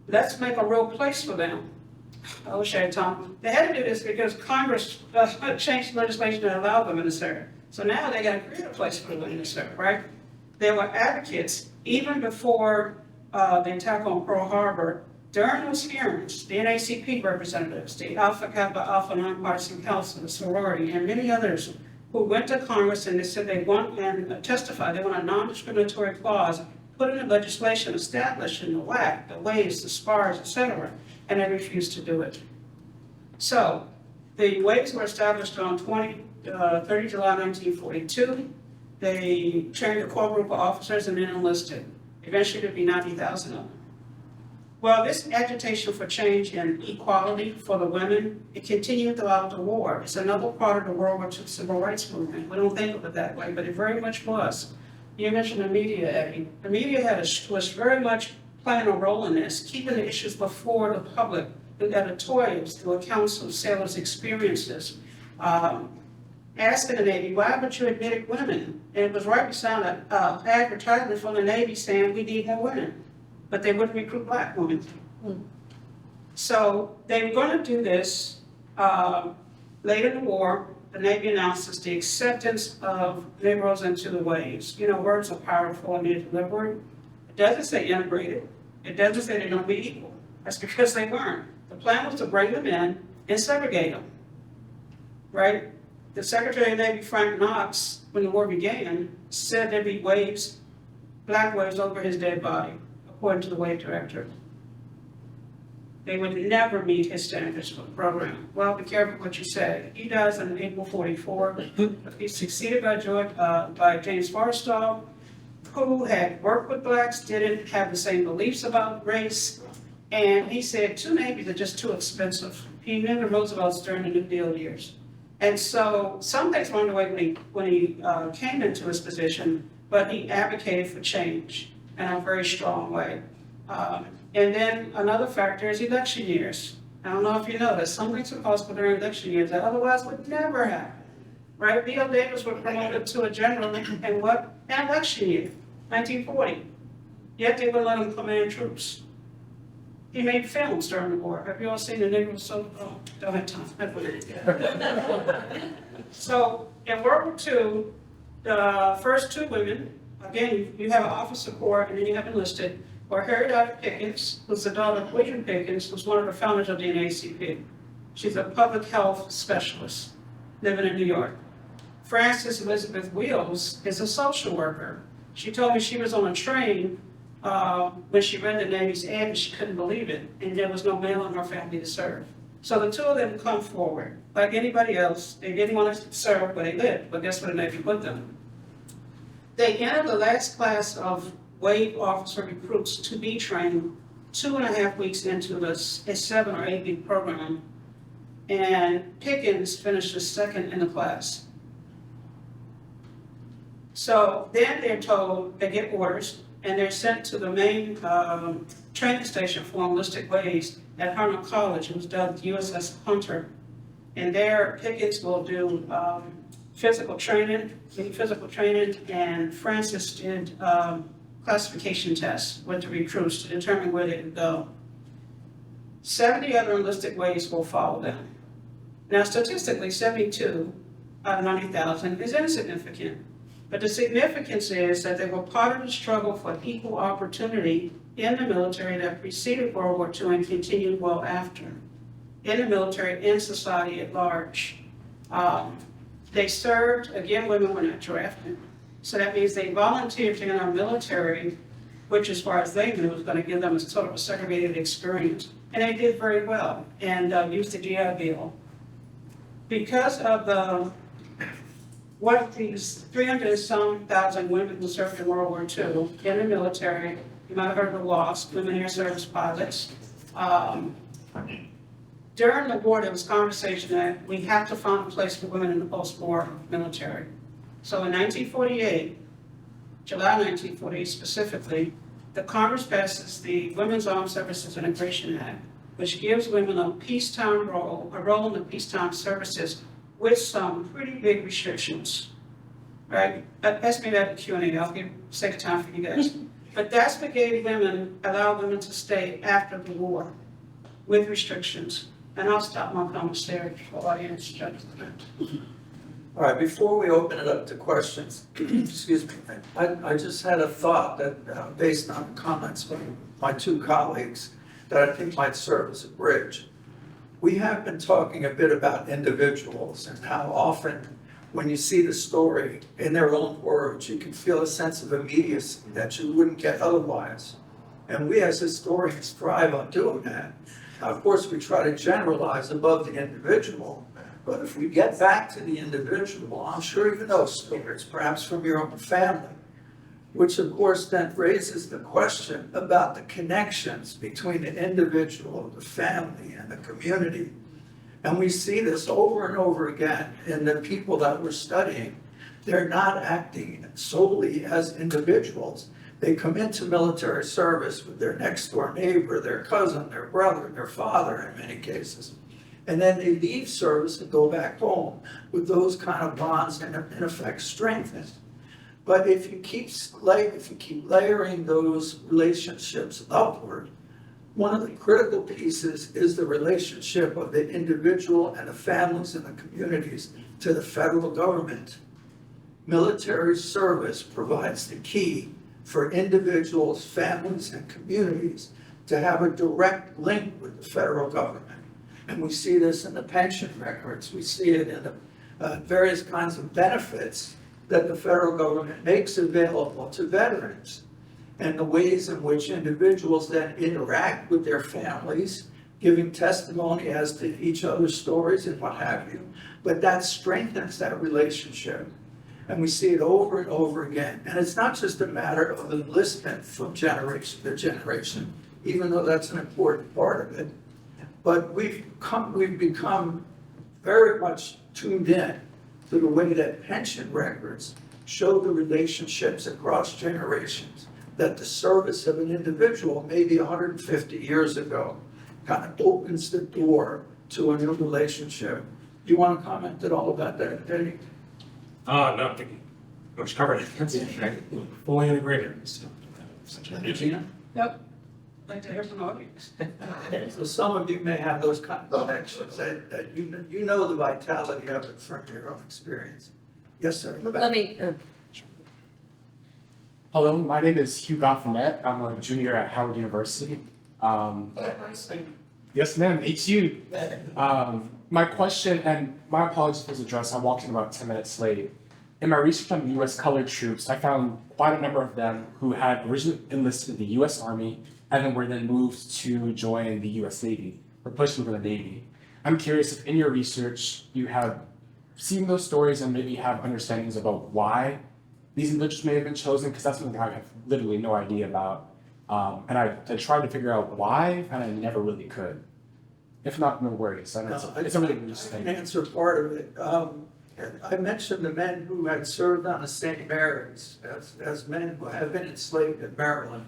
Let's make a real place for them. I wish I had time. They had to do this because Congress changed legislation to allow women to serve. So now they got to create a place for women to serve, right? There were advocates, even before the attack on Pearl Harbor, During those hearings, the NACP representatives, the Alpha Kappa Alpha Nonpartisan Council, the sorority, and many others who went to Congress and they said they want and testified they want a non-discriminatory clause put in the legislation establishing the WAC, the waves, the spars, etc., and they refused to do it. So the waves were established on 30 July 1942. They trained a core group of officers and then enlisted. Eventually there'd be 90,000 of them. Well, this agitation for change and equality for the women, it continued throughout the war. It's another part of the World War II Civil Rights Movement. We don't think of it that way, but it very much was. You mentioned the media, Eddie. The media was very much playing a role in this, keeping the issues before the public, through editorials, through accounts of sailors' experiences, asking the Navy, why haven't you admitted women? And it was right beside an advertisement from the Navy saying we need more women, but they wouldn't recruit black women. So they were going to do this. Later in the war, the Navy announces the acceptance of Negroes into the waves. You know, words are powerful and they're deliberate. It doesn't say integrated. It doesn't say they're going to be equal. That's because they weren't. The plan was to bring them in and segregate them, right? The Secretary of the Navy, Frank Knox, when the war began, said there'd be waves, black waves over his dead body, according to the wave director. They would never meet his standards for the program. Well, be careful what you say. He dies in April 44. He's succeeded by James Forrestal, who had worked with blacks, didn't have the same beliefs about race, and he said two navies are just too expensive. He knew the Roosevelts during the New Deal years. And so some things were underway when he came into his position, but he advocated for change in a very strong way. And then another factor is election years. I don't know if you know this, some things are possible during election years that otherwise would never happen, right? B.L. Davis was promoted to a general in what? An election year, 1940. Yet they would let him command troops. He made films during the war. Have you all seen the Negro Soul? Oh, don't have time. So in World War II, the first two women, again, you have an officer corps and then you have enlisted, were Harriet Pickens, who's the daughter of William Pickens, who's one of the founders of the NAACP. She's a public health specialist living in New York. Frances Elizabeth Wheels is a social worker. She told me she was on a train when she read the Navy's ad and she couldn't believe it, and there was no male in her family to serve. So the two of them come forward. Like anybody else, they didn't want to serve where they lived, but guess where the Navy put them? They entered the last class of wave officer recruits to be trained 2.5 weeks into a 7 or 8 week program, and Pickens finished the second in the class. So then they're told, they get orders, and they're sent to the main training station for enlisted waves at Harmon College. It was dubbed USS Hunter. And there, Pickens will do physical training, and Francis did classification tests with the recruits to determine where they could go. 70 other enlisted waves will follow them. Now, statistically, 72 out of 90,000 is insignificant. But the significance is that they were part of the struggle for equal opportunity in the military that preceded World War II and continued well after, in the military, in society at large. They served, again, women were not drafted. So that means they volunteered in our military, which as far as they knew was going to give them a sort of a segregated experience. And they did very well and used the GI Bill. Because of what these 300-some thousand women who served in World War II in the military, you might have heard of the WASP, Women Air Service Pilots. During the war, there was conversation that we have to find a place for women in the post-war military. So in 1948, July 1948 specifically, the Congress passes the Women's Armed Services Integration Act, which gives women a peacetime role, a role in the peacetime services with some pretty big restrictions, right? Ask me that in Q&A, I'll save time for you guys. But that's what gave women, allowed women to stay after the war with restrictions. And I'll stop my comments there for audience judgment. All right, before we open it up to questions, excuse me, I just had a thought that based on comments from my two colleagues, that I think might serve as a bridge. We have been talking a bit about individuals and how often when you see the story in their own words, you can feel a sense of immediacy that you wouldn't get otherwise. And we as historians thrive on doing that. Now, of course, we try to generalize above the individual, but if we get back to the individual, I'm sure you know stories, perhaps from your own family, which of course then raises the question about the connections between the individual, the family, and the community. And we see this over and over again in the people that we're studying. They're not acting solely as individuals. They come into military service with their next door neighbor, their cousin, their brother, their father in many cases. And then they leave service and go back home with those kind of bonds in effect strengthened. But if you keep layering those relationships upward, one of the critical pieces is the relationship of the individual and the families and the communities to the federal government. Military service provides the key for individuals, families, and communities to have a direct link with the federal government. And we see this in the pension records. We see it in the various kinds of benefits that the federal government makes available to veterans, and the ways in which individuals then interact with their families, giving testimony as to each other's stories and what have you. But that strengthens that relationship. And we see it over and over again. And it's not just a matter of enlistment from generation to generation, even though that's an important part of it. But we've become very much tuned in to the way that pension records show the relationships across generations, that the service of an individual, maybe 150 years ago, kind of opens the door to a new relationship. Do you want to comment at all about that, Eddie? No, I think you much covered it. That's it. Fully integrated. Regina? Yep. I'd like to hear from the audience. So some of you may have those kind of connections that you know the vitality of it from your own experience. Yes, sir. Let me, Hello, my name is Hugh Goffinette. I'm a junior at Howard University. Yes, ma'am, it's you. My question, and my apologies if it was addressed, I walked in about 10 minutes late. In my research on U.S. colored troops, I found quite a number of them who had originally enlisted in the U.S. Army and then were then moved to join the U.S. Navy, or pushed into the Navy. I'm curious if in your research you have seen those stories and maybe have understandings about why these individuals may have been chosen, because that's something I have literally no idea about. And I tried to figure out why, and I never really could. If not, no worries. I know it's a really interesting I thing. can answer part of it. I mentioned the men who had served on the St. Mary's as men who have been enslaved in Maryland.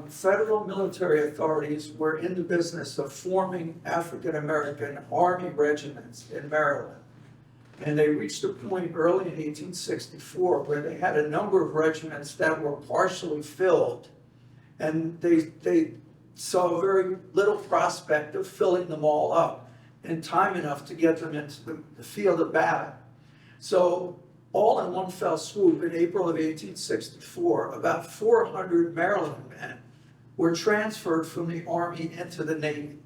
Federal military authorities were in the business of forming African-American Army regiments in Maryland. And they reached a point early in 1864 where they had a number of regiments that were partially filled. And they saw very little prospect of filling them all up in time enough to get them into the field of battle. So all in one fell swoop, in April of 1864, about 400 Maryland men were transferred from the Army into the Navy.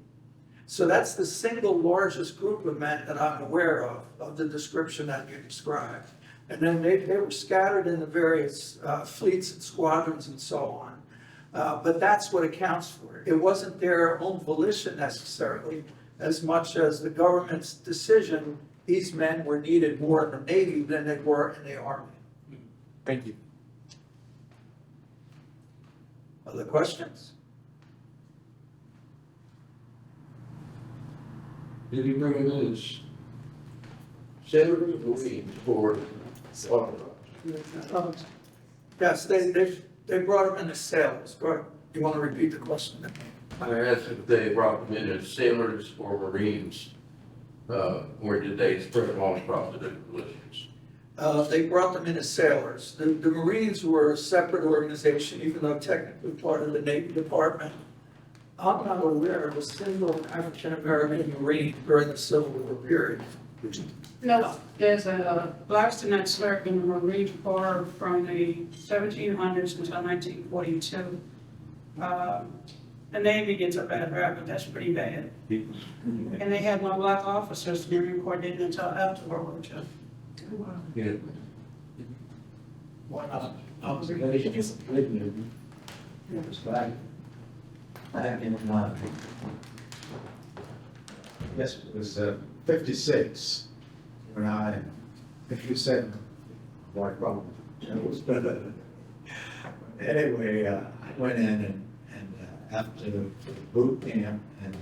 So that's the single largest group of men that I'm aware of the description that you described. And then they were scattered in the various fleets and squadrons and so on. But that's what accounts for it. It wasn't their own volition necessarily, as much as the government's decision. These men were needed more in the Navy than they were in the Army. Thank you. Other questions? Did he bring him in as senator or Yes, they brought them in as sailors. Go ahead. You want to repeat the question? I asked if they brought them in as sailors or Marines, or did they spread them all across the different positions? They brought them in as sailors. The Marines were a separate organization, even though technically part of the Navy Department. I'm not aware of a single African-American Marine during the Civil War period. No, there's a Blackstone that served in the Marine Corps from the 1700s until 1942. The Navy gets a bad rap, but that's pretty bad. And they had no black officers, the Marine Corps didn't until after World War II. Yeah. One observation is written, it was back in, yes, it was 56, when 57, like, well, it was better. Anyway, I went in and after boot camp and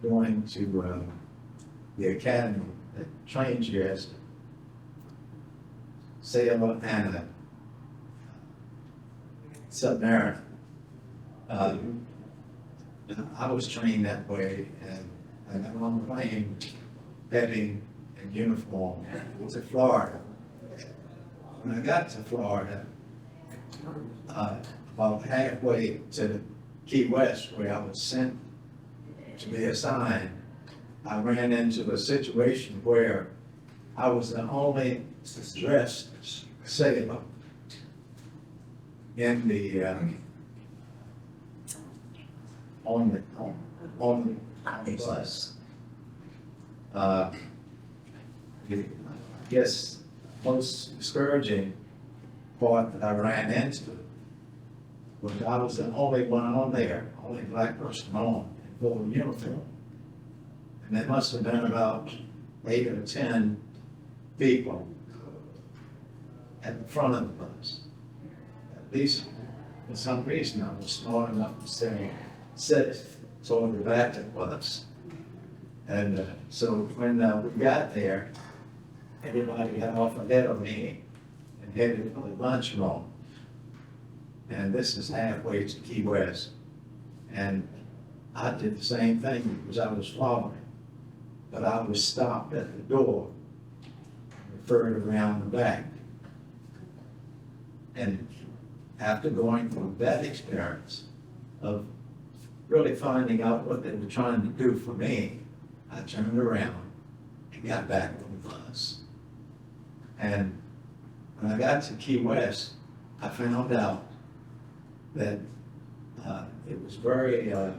going to the academy that trains you as a sailor and a submariner. I was trained that way, and I'm on a plane heading in uniform to Florida. When I got to Florida, about halfway to Key West, where I was sent to be assigned, I ran into a situation where I was the only dressed sailor in the on the bus. I guess most discouraging part that I ran into was I was the only one on there, only black person on in full uniform. And there must have been about 8 or 10 people at the front of the bus. At least, for some reason, I was smart enough to sit toward the back of the bus. And so when we got there, everybody got off ahead of me and headed for the lunchroom. And this is halfway to Key West. And I did the same thing because I was following. But I was stopped at the door, referred around the back. And after going through that experience of really finding out what they were trying to do for me, I turned around and got back on the bus. And when I got to Key West, I found out that it was very, I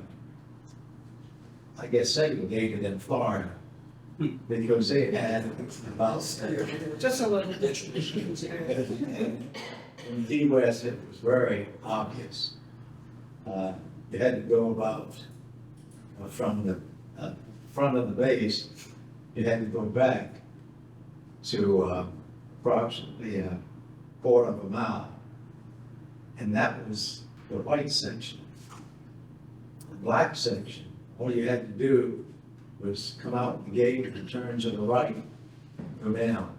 guess, segregated in Florida because they had about Just a little bit. in Key West, it was very obvious. You had to go about from the front of the base, you had to go back to approximately a quarter of a mile. And that was the white section. The black section, all you had to do was come out the gate and turn to the right, go down.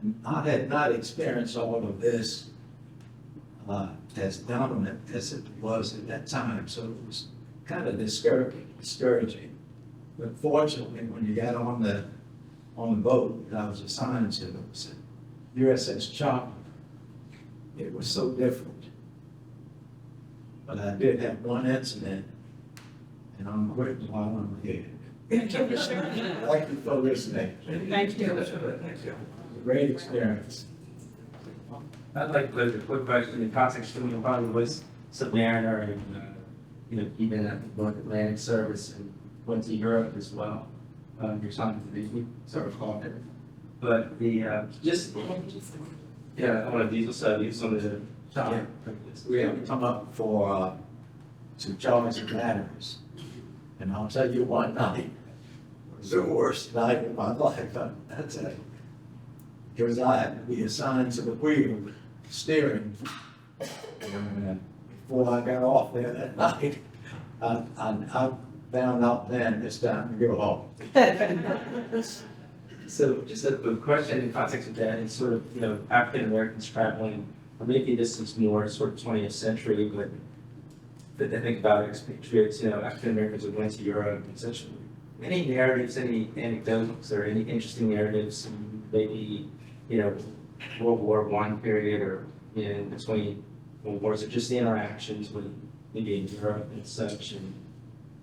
And I had not experienced all of this as dominant as it was at that time, so it was kind of discouraging. But fortunately, when you got on the boat that I was assigned to, it was a USS Chopper. It was so different. But I did have one incident, and I'm quitting while I'm here. Thank you for listening. Thank you. It was a great experience. I'd like to put a quick question in context. You probably was submariner and even at the North Atlantic service and went to Europe as well. Your son to be sort of called it, but the I want to diesel study some of the shop. We have come up for to charge of matters, and I'll tell you one night was the worst night of my life. That's it. Because I had to be assigned to the wheel steering. And before I got off there that night, I found out then it's time to go home. So just a question in context of that is sort of, African Americans traveling, or maybe this is more sort of 20th century, but I think about expatriates, African Americans who went to Europe and such. Any narratives, any anecdotes, or any interesting narratives, maybe, World War I period or in between World Wars, or just the interactions with maybe in Europe and such, and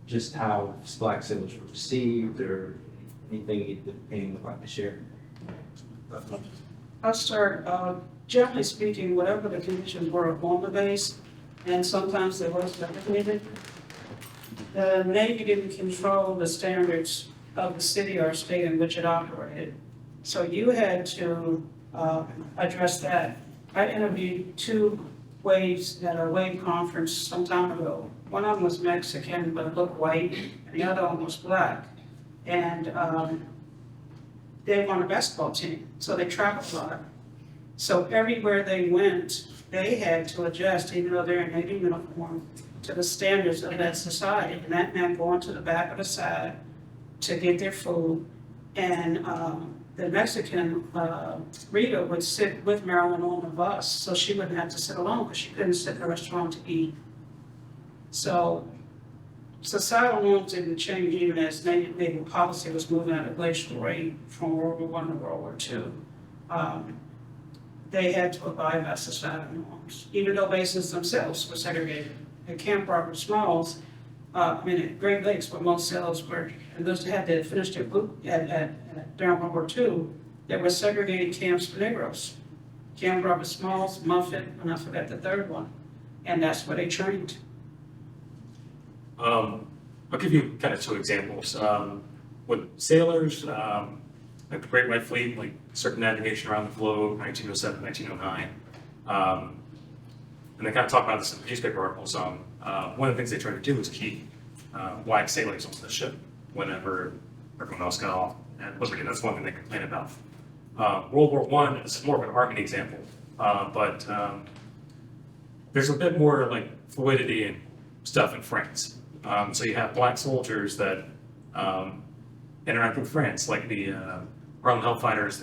just how black sailors were received, or anything you'd like to share? I'll start, generally speaking, whatever the conditions were on the base, and sometimes they were segregated. The Navy didn't control the standards of the city or state in which it operated. So you had to address that. I interviewed two waves at a wave conference some time ago. One of them was Mexican but looked white, and the other one was black. And they were on a basketball team, so they traveled a lot. So everywhere they went, they had to adjust, even though they're in Navy uniform, to the standards of that society. And that meant going to the back of the side to get their food. And the Mexican, Rita, would sit with Marilyn on the bus, so she wouldn't have to sit alone, because she couldn't sit in a restaurant to eat. So societal norms didn't change even as Navy policy was moving at a glacial rate from World War I to World War II. They had to abide by societal norms, even though bases themselves were segregated. At Camp Robert Smalls, at Great Lakes, where most sailors were, and those had to finish their boot during World War II, there were segregated camps for Negroes. Camp Robert Smalls, Muffet, and I forgot the third one. And that's where they trained. I'll give you kind of two examples. With sailors, like the Great White Fleet, like circumnavigation around the globe, 1907, 1909. And they kind of talk about this in the newspaper articles. One of the things they tried to do was keep white sailors on the ship whenever everyone else got off. And that's one thing they complain about. World War I is more of an Army example, but there's a bit more like fluidity and stuff in France. So you have black soldiers that interact with France, like the Harlem Hellfighters.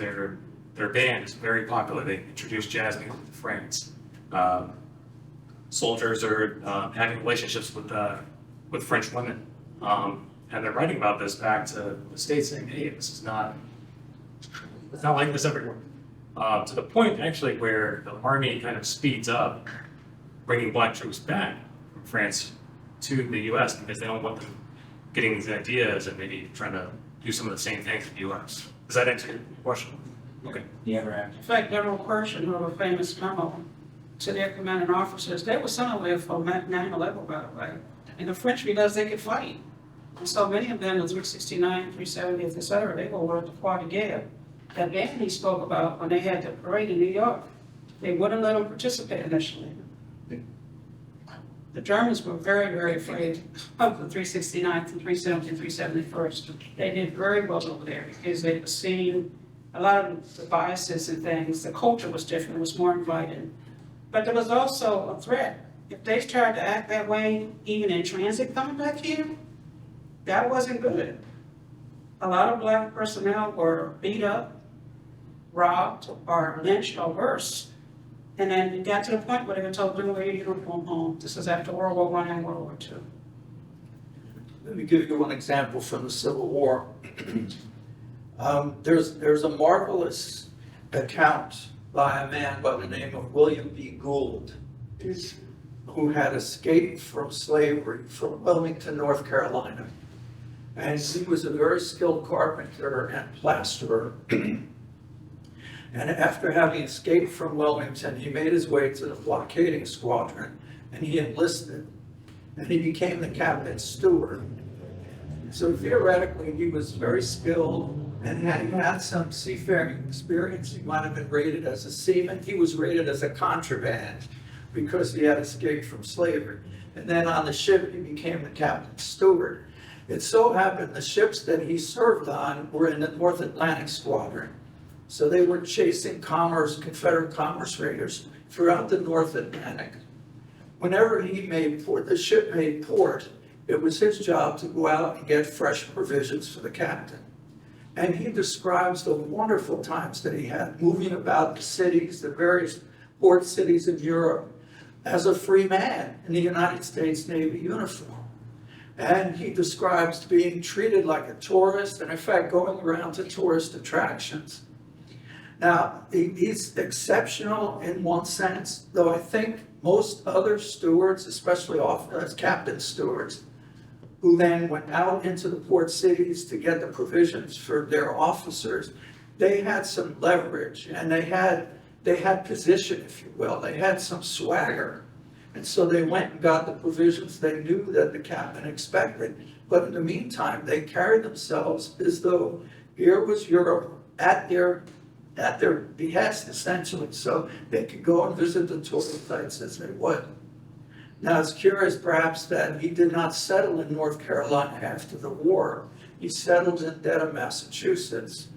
Their band is very popular. They introduced jazz music to France. Soldiers are having relationships with French women, and they're writing about this back to the States, saying, "Hey, it's not like this everywhere." To the point, actually, where the Army kind of speeds up bringing black troops back from France to the U.S. because they don't want them getting these ideas and maybe trying to do some of the same things in the U.S. Does that answer your question? Okay. Yeah, In fact, General Pershing wrote a famous memo to their commanding officers. They were somewhere for 9/11, by the way. And the French realized they could fight. And so many of them, the 369, 370th, et cetera, they were at the Croix de Guerre that Anthony spoke about when they had the parade in New York. They wouldn't let them participate initially. The Germans were very, very afraid of the 369th and 370th and 371st. They did very well over there because they were seeing a lot of the biases and things. The culture was different, it was more inviting. But there was also a threat. If they tried to act that way, even in transit coming back here, that wasn't good. A lot of black personnel were beat up, robbed, or lynched, or worse. And then it got to the point where they were told, "Don't wear your uniform home." This is after World War I and World War II. Let me give you one example from the Civil War. There's a marvelous account by a man by the name of William B. Gould, who had escaped from slavery from Wilmington, North Carolina. And he was a very skilled carpenter and plasterer. And after having escaped from Wilmington, he made his way to the blockading squadron, and he enlisted, and he became the captain's steward. So theoretically, he was very skilled, and had he had some seafaring experience, he might have been rated as a seaman. He was rated as a contraband because he had escaped from slavery. And then on the ship, he became the captain's steward. It so happened the ships that he served on were in the North Atlantic Squadron. So they were chasing Confederate commerce raiders throughout the North Atlantic. Whenever the ship made port, it was his job to go out and get fresh provisions for the captain. And he describes the wonderful times that he had moving about the cities, the various port cities of Europe, as a free man in the United States Navy uniform. And he describes being treated like a tourist, and in fact, going around to tourist attractions. Now, he's exceptional in one sense, though I think most other stewards, especially as captain stewards, who then went out into the port cities to get the provisions for their officers, they had some leverage, and they had position, if you will. They had some swagger. And so they went and got the provisions they knew that the captain expected. But in the meantime, they carried themselves as though here was Europe at their behest, essentially, so they could go and visit the tourist sites as they would. Now, it's curious perhaps that he did not settle in North Carolina after the war. He settled in Dedham, Massachusetts.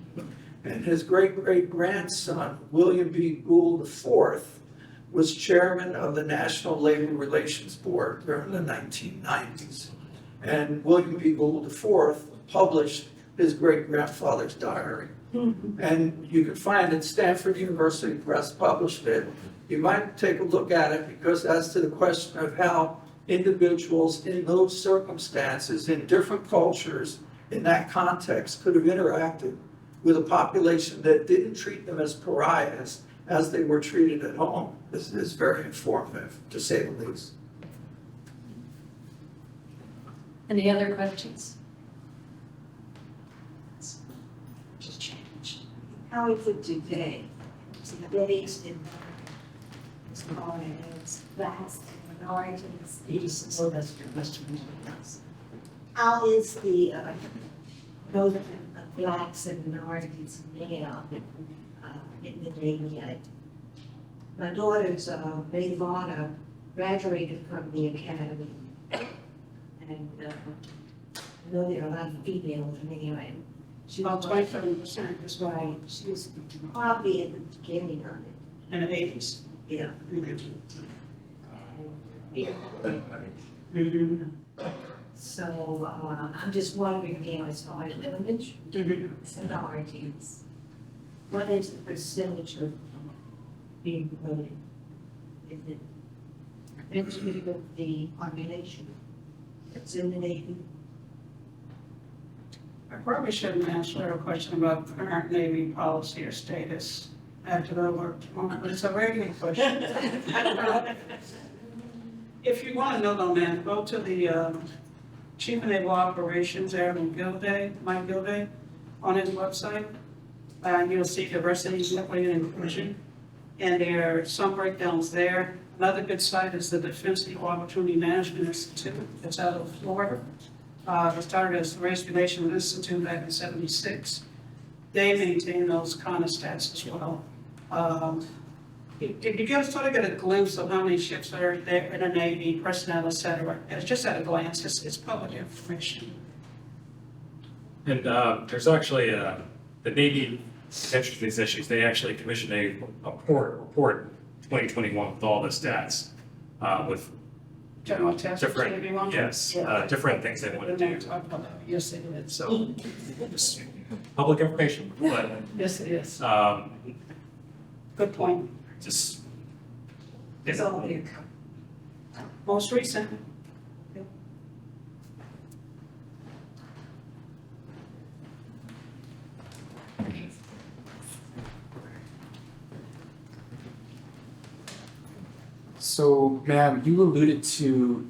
And his great-great-grandson, William B. Gould IV, was chairman of the National Labor Relations Board during the 1990s. And William B. Gould IV published his great-grandfather's diary. And you can find it, Stanford University Press published it. You might take a look at it, because as to the question of how individuals in those circumstances, in different cultures, in that context, could have interacted with a population that didn't treat them as pariahs as they were treated at home, is very informative, to say the least. Any other questions? Just changed. How is it today? Today's environment as far as blacks and minorities, these, well, that's your question. How is the notion of blacks and minorities now in the Navy? My daughter's maid of honor graduated from the academy, and I know there are a lot of females in the anyway. She About was 27% is right right. She was probably at the beginning of it. in the 80s. Yeah. So I'm just wondering, you know, as far as women and minorities, what is the percentage of being women? Is it eventually with the population that's in the Navy? I probably shouldn't answer a question about current Navy policy or status after the work, but it's a regular question. If you want to know though, man, go to the Chief of Naval Operations, Airman Gilday, Mike Gilday, on his website. You'll see diversity, equity, and inclusion. And there are some breakdowns there. Another good site is the Defense Equal Opportunity Management Institute. It's out of Florida. It started as the Race Relations Institute back in '76. They maintain those kind of stats as well. Did you guys sort of get a glimpse of how many ships are there in the Navy, personnel, et cetera? It's just at a glance, it's public information. And there's actually, the Navy, attention to these issues, they actually commissioned a report 2021 with all the stats, with General Task Force different, Navy one? yes, different things they want to Didn't do. talk about that. Yes, it is. So, just public information, but Yes, it is. Good point. just, It's all there. Most recent. So, ma'am, you alluded to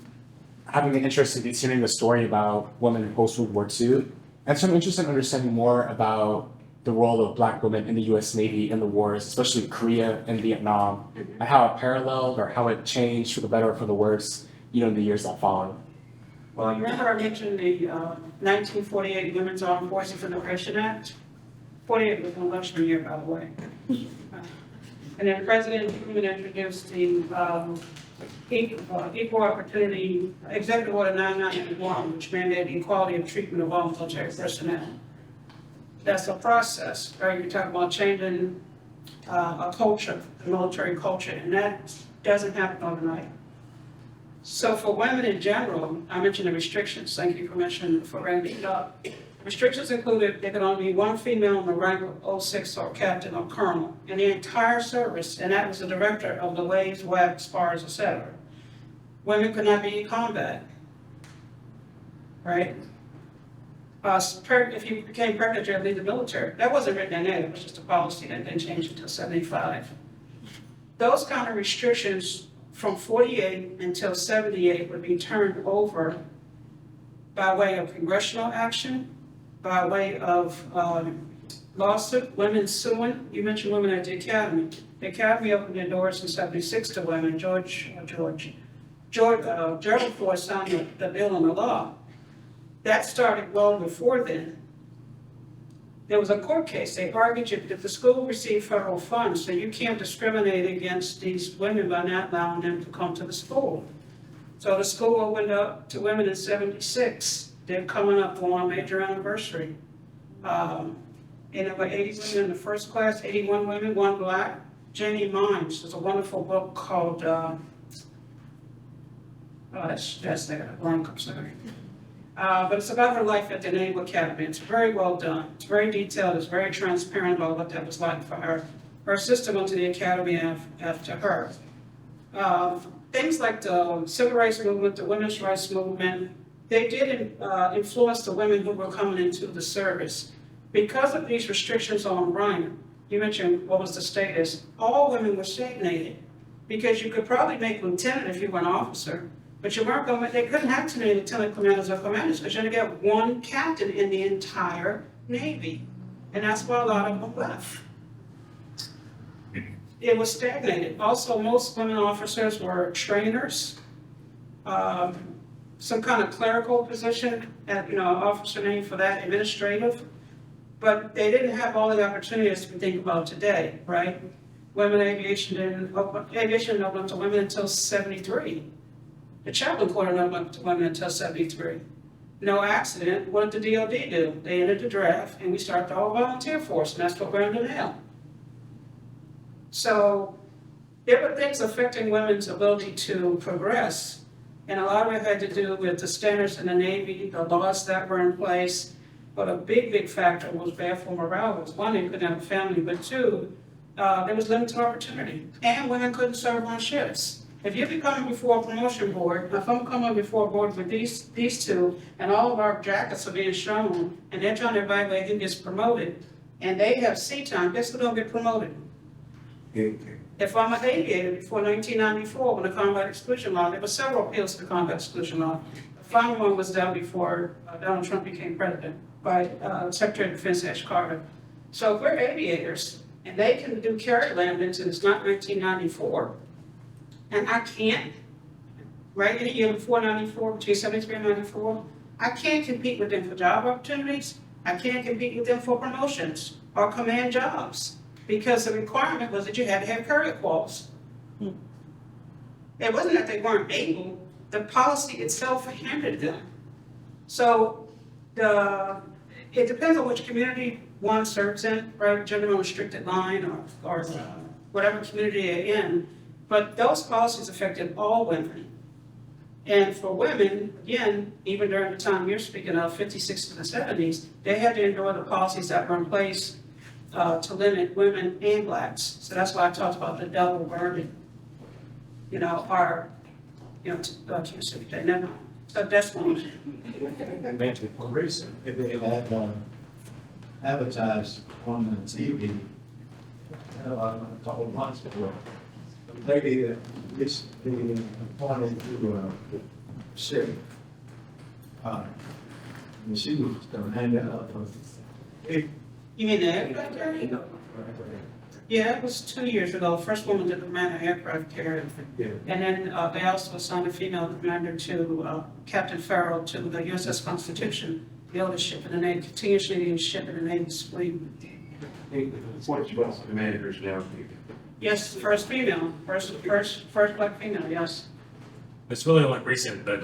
having an interest in continuing the story about women in post-World War II. And so I'm interested in understanding more about the role of Black women in the U.S. Navy in the wars, especially Korea and Vietnam, and how it paralleled or how it changed for the better or for the worse, in the years that followed. Well, you remember I mentioned the 1948 Women's Armed Forces Integration Act? 48 was an election year, by the way. And then President Truman introduced the Equal Opportunity Executive Order 9991, which mandated equality of treatment of all military personnel. That's a process, right? You're talking about changing a culture, the military culture, and that doesn't happen overnight. So for women in general, I mentioned the restrictions. Thank you for mentioning, for bringing it up. Restrictions included there could only be one female in the rank of 06 or captain or colonel in the entire service, and that was the director of the waves, web, spars, etc. Women could not be in combat, right? If you became pregnant, you had to leave the military. That wasn't written in there, it was just a policy that then changed until '75. Those kind of restrictions from 48 until 78 would be turned over by way of congressional action, by way of lawsuit, women suing. You mentioned women at the academy. The academy opened their doors in '76 to women. George Gerald Ford signed the bill and the law. That started well before then. There was a court case. They argued that the school received federal funds, so you can't discriminate against these women by not allowing them to come to the school. So the school opened up to women in '76. They're coming up on a major anniversary. And there were 80 women in the first class, 81 women, 1 black. Janie Mimes, there's a wonderful book called, that's that, I'm sorry. But it's about her life at the Naval Academy. It's very well done. It's very detailed. It's very transparent about what that was like for her. Her sister went to the academy after her. Things like the civil rights movement, the women's rights movement, they did influence the women who were coming into the service. Because of these restrictions on rank, you mentioned what was the status, all women were stagnated. Because you could probably make lieutenant if you were an officer, but you weren't going, they couldn't have too many lieutenant commanders or commanders because you only got one captain in the entire Navy. And that's why a lot of them left. It was stagnated. Also, most women officers were trainers, some kind of clerical position, officer name for that, administrative. But they didn't have all the opportunities we think about today, right? Women aviation didn't open up to women until '73. The chaplain corps didn't open up to women until '73. No accident. What did the DOD do? They entered the draft, and we started the whole volunteer force, and that's what we're under now. So there were things affecting women's ability to progress, and a lot of it had to do with the standards in the Navy, the laws that were in place. But a big factor was bad for morale. Was one, they couldn't have a family, but two, there was limited opportunity, and women couldn't serve on ships. If you're coming before a promotion board, if I'm coming before a board with these two, and all of our jackets are being shown, and they're trying to evaluate who gets promoted, and they have seat time, guess who don't get promoted? If I'm an aviator before 1994, when the combat exclusion law, there were several appeals to the combat exclusion law. The final one was done before Donald Trump became president by Secretary of Defense Ash Carter. So if we're aviators, and they can do carrier landings, and it's not 1994, and I can't, right, any year before 94, between 73 and 94, I can't compete with them for job opportunities. I can't compete with them for promotions or command jobs, because the requirement was that you had to have carrier quals. It wasn't that they weren't able, the policy itself hindered them. So it depends on which community one serves in, right, gender restricted line or whatever community they're in. But those policies affected all women. And for women, again, even during the time you're speaking of, 50s, 60s, and 70s, they had to endure the policies that were in place to limit women and blacks. So that's why I talked about the double burden, our, never. So that's one. If they had advertised on the TV a couple of months ago, the lady that gets the appointed to ship, and she was going to hand it out. You mean the aircraft carrier? Yeah, it was 2 years ago. First woman to command an aircraft carrier. Yeah. And then they also assigned a female commander to Captain Farrell to the USS Constitution, the oldest ship in the Navy, continuously the ship in the Navy's fleet. What's the commanders now? Yes, first female, first black female, yes. It's really only recent that,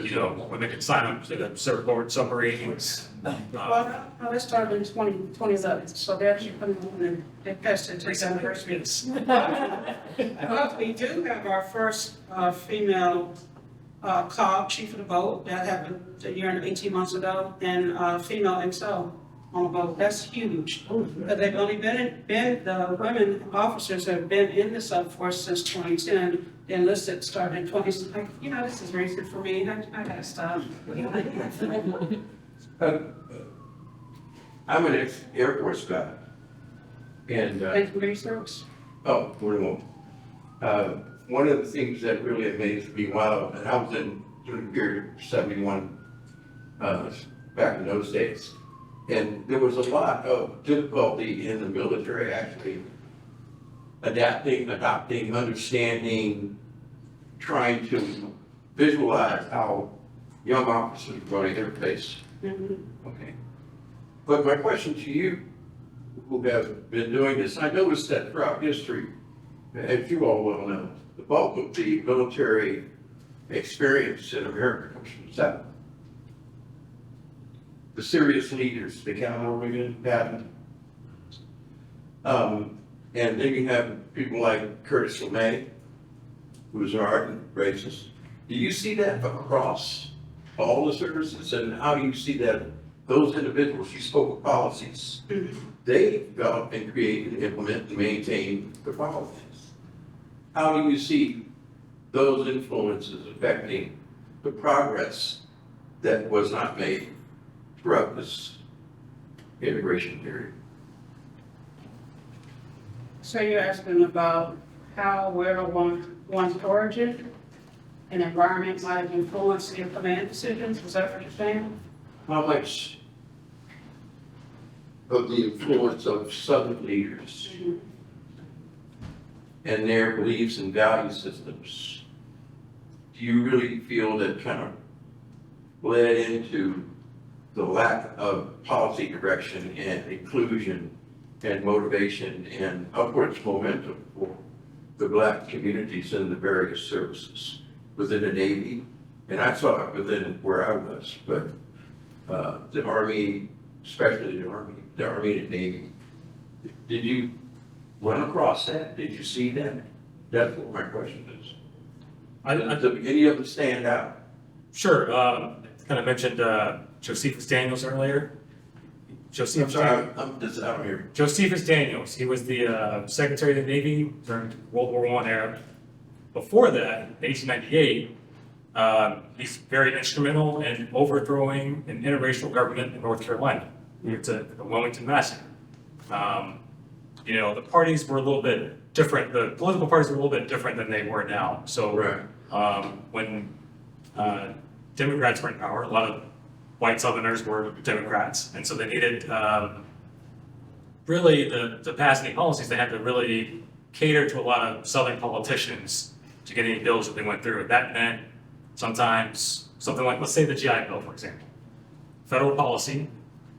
women can sign up to the surfboard submarines. Well, no, they started in 2011, so they're actually putting on and they passed it to the anniversaries. But we do have our first female COB, chief of the boat, that happened a year and 18 months ago, and female XO on the boat. That's huge. But they've only the women officers have been in the subforce since 2010. The Enlisted started in 20, this is recent for me, I gotta stop. I'm an ex-Air Force guy. And, Thank you for your service. oh, one of the things that really amazed me while, and I was during the period of 71, back in those days, and there was a lot of difficulty in the military actually adapting, understanding, trying to visualize how young officers are going to interface. Okay. But my question to you, who have been doing this, I noticed that throughout history, as you all well know, the bulk of the military experience in America comes from the South. The serious leaders, the cavalrymen, Patton. And then you have people like Curtis LeMay, who's an ardent racist. Do you see that across all the services? And how do you see that those individuals, you spoke of policies, they develop and create and implement and maintain the policies. How do you see those influences affecting the progress that was not made throughout this integration period? So you're asking about how, where one's origin and environment might have influenced their command decisions? Is that what you're saying? How much of the influence of Southern leaders and their beliefs and value systems do you really feel that kind of led into the lack of policy direction and inclusion and motivation and upwards momentum for the Black communities in the various services within the Navy? And I saw it within where I was, but the Army, especially the Army and Navy. Did you run across that? Did you see that? That's what my question is. Did any of them stand out? Sure. Kind of mentioned Josephus Daniels earlier. Josephus Daniels. He was the Secretary of the Navy during World War I era. Before that, in 1898, he's very instrumental in overthrowing an interracial government in North Carolina. It's the Wilmington Massacre. The parties were a little bit different. The political parties were a little bit different than they were now. So when Democrats were in power, a lot of white Southerners were Democrats, and so they needed really to pass any policies. They had to really cater to a lot of Southern politicians to get any bills that they went through. That meant sometimes something like, let's say, the GI Bill, for example, federal policy,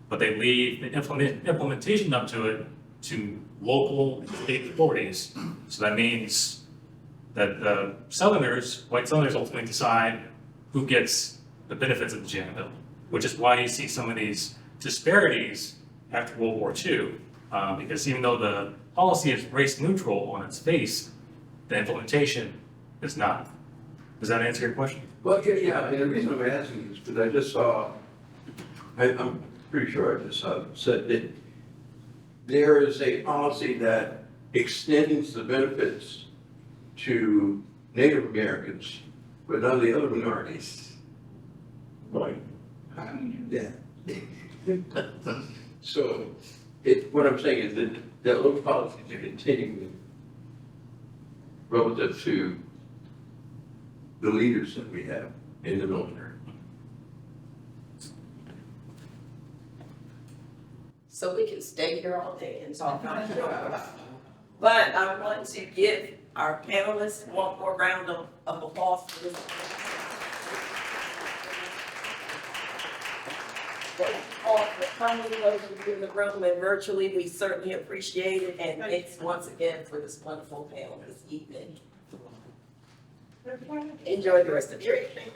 but they leave the implementation up to it to local and state authorities. So that means that the Southerners, white Southerners, ultimately decide who gets the benefits of the GI Bill, which is why you see some of these disparities after World War II, because even though the policy is race neutral on its face, the implementation is not. Does that answer your question? Well, yeah, and the reason I'm asking is because I just saw, I'm pretty sure I just saw, said that there is a policy that extends the benefits to Native Americans, but none of the other minorities. Right. How do you do that? So, what I'm saying is that those policies are continuing relative to the leaders that we have in the military. So we can stay here all day and talk, I'm sure. But I want to give our panelists one more round of applause for this. All for coming, those of you in the room and virtually, we certainly appreciate it. And thanks once again for this wonderful panel this evening. Enjoy the rest of your evening.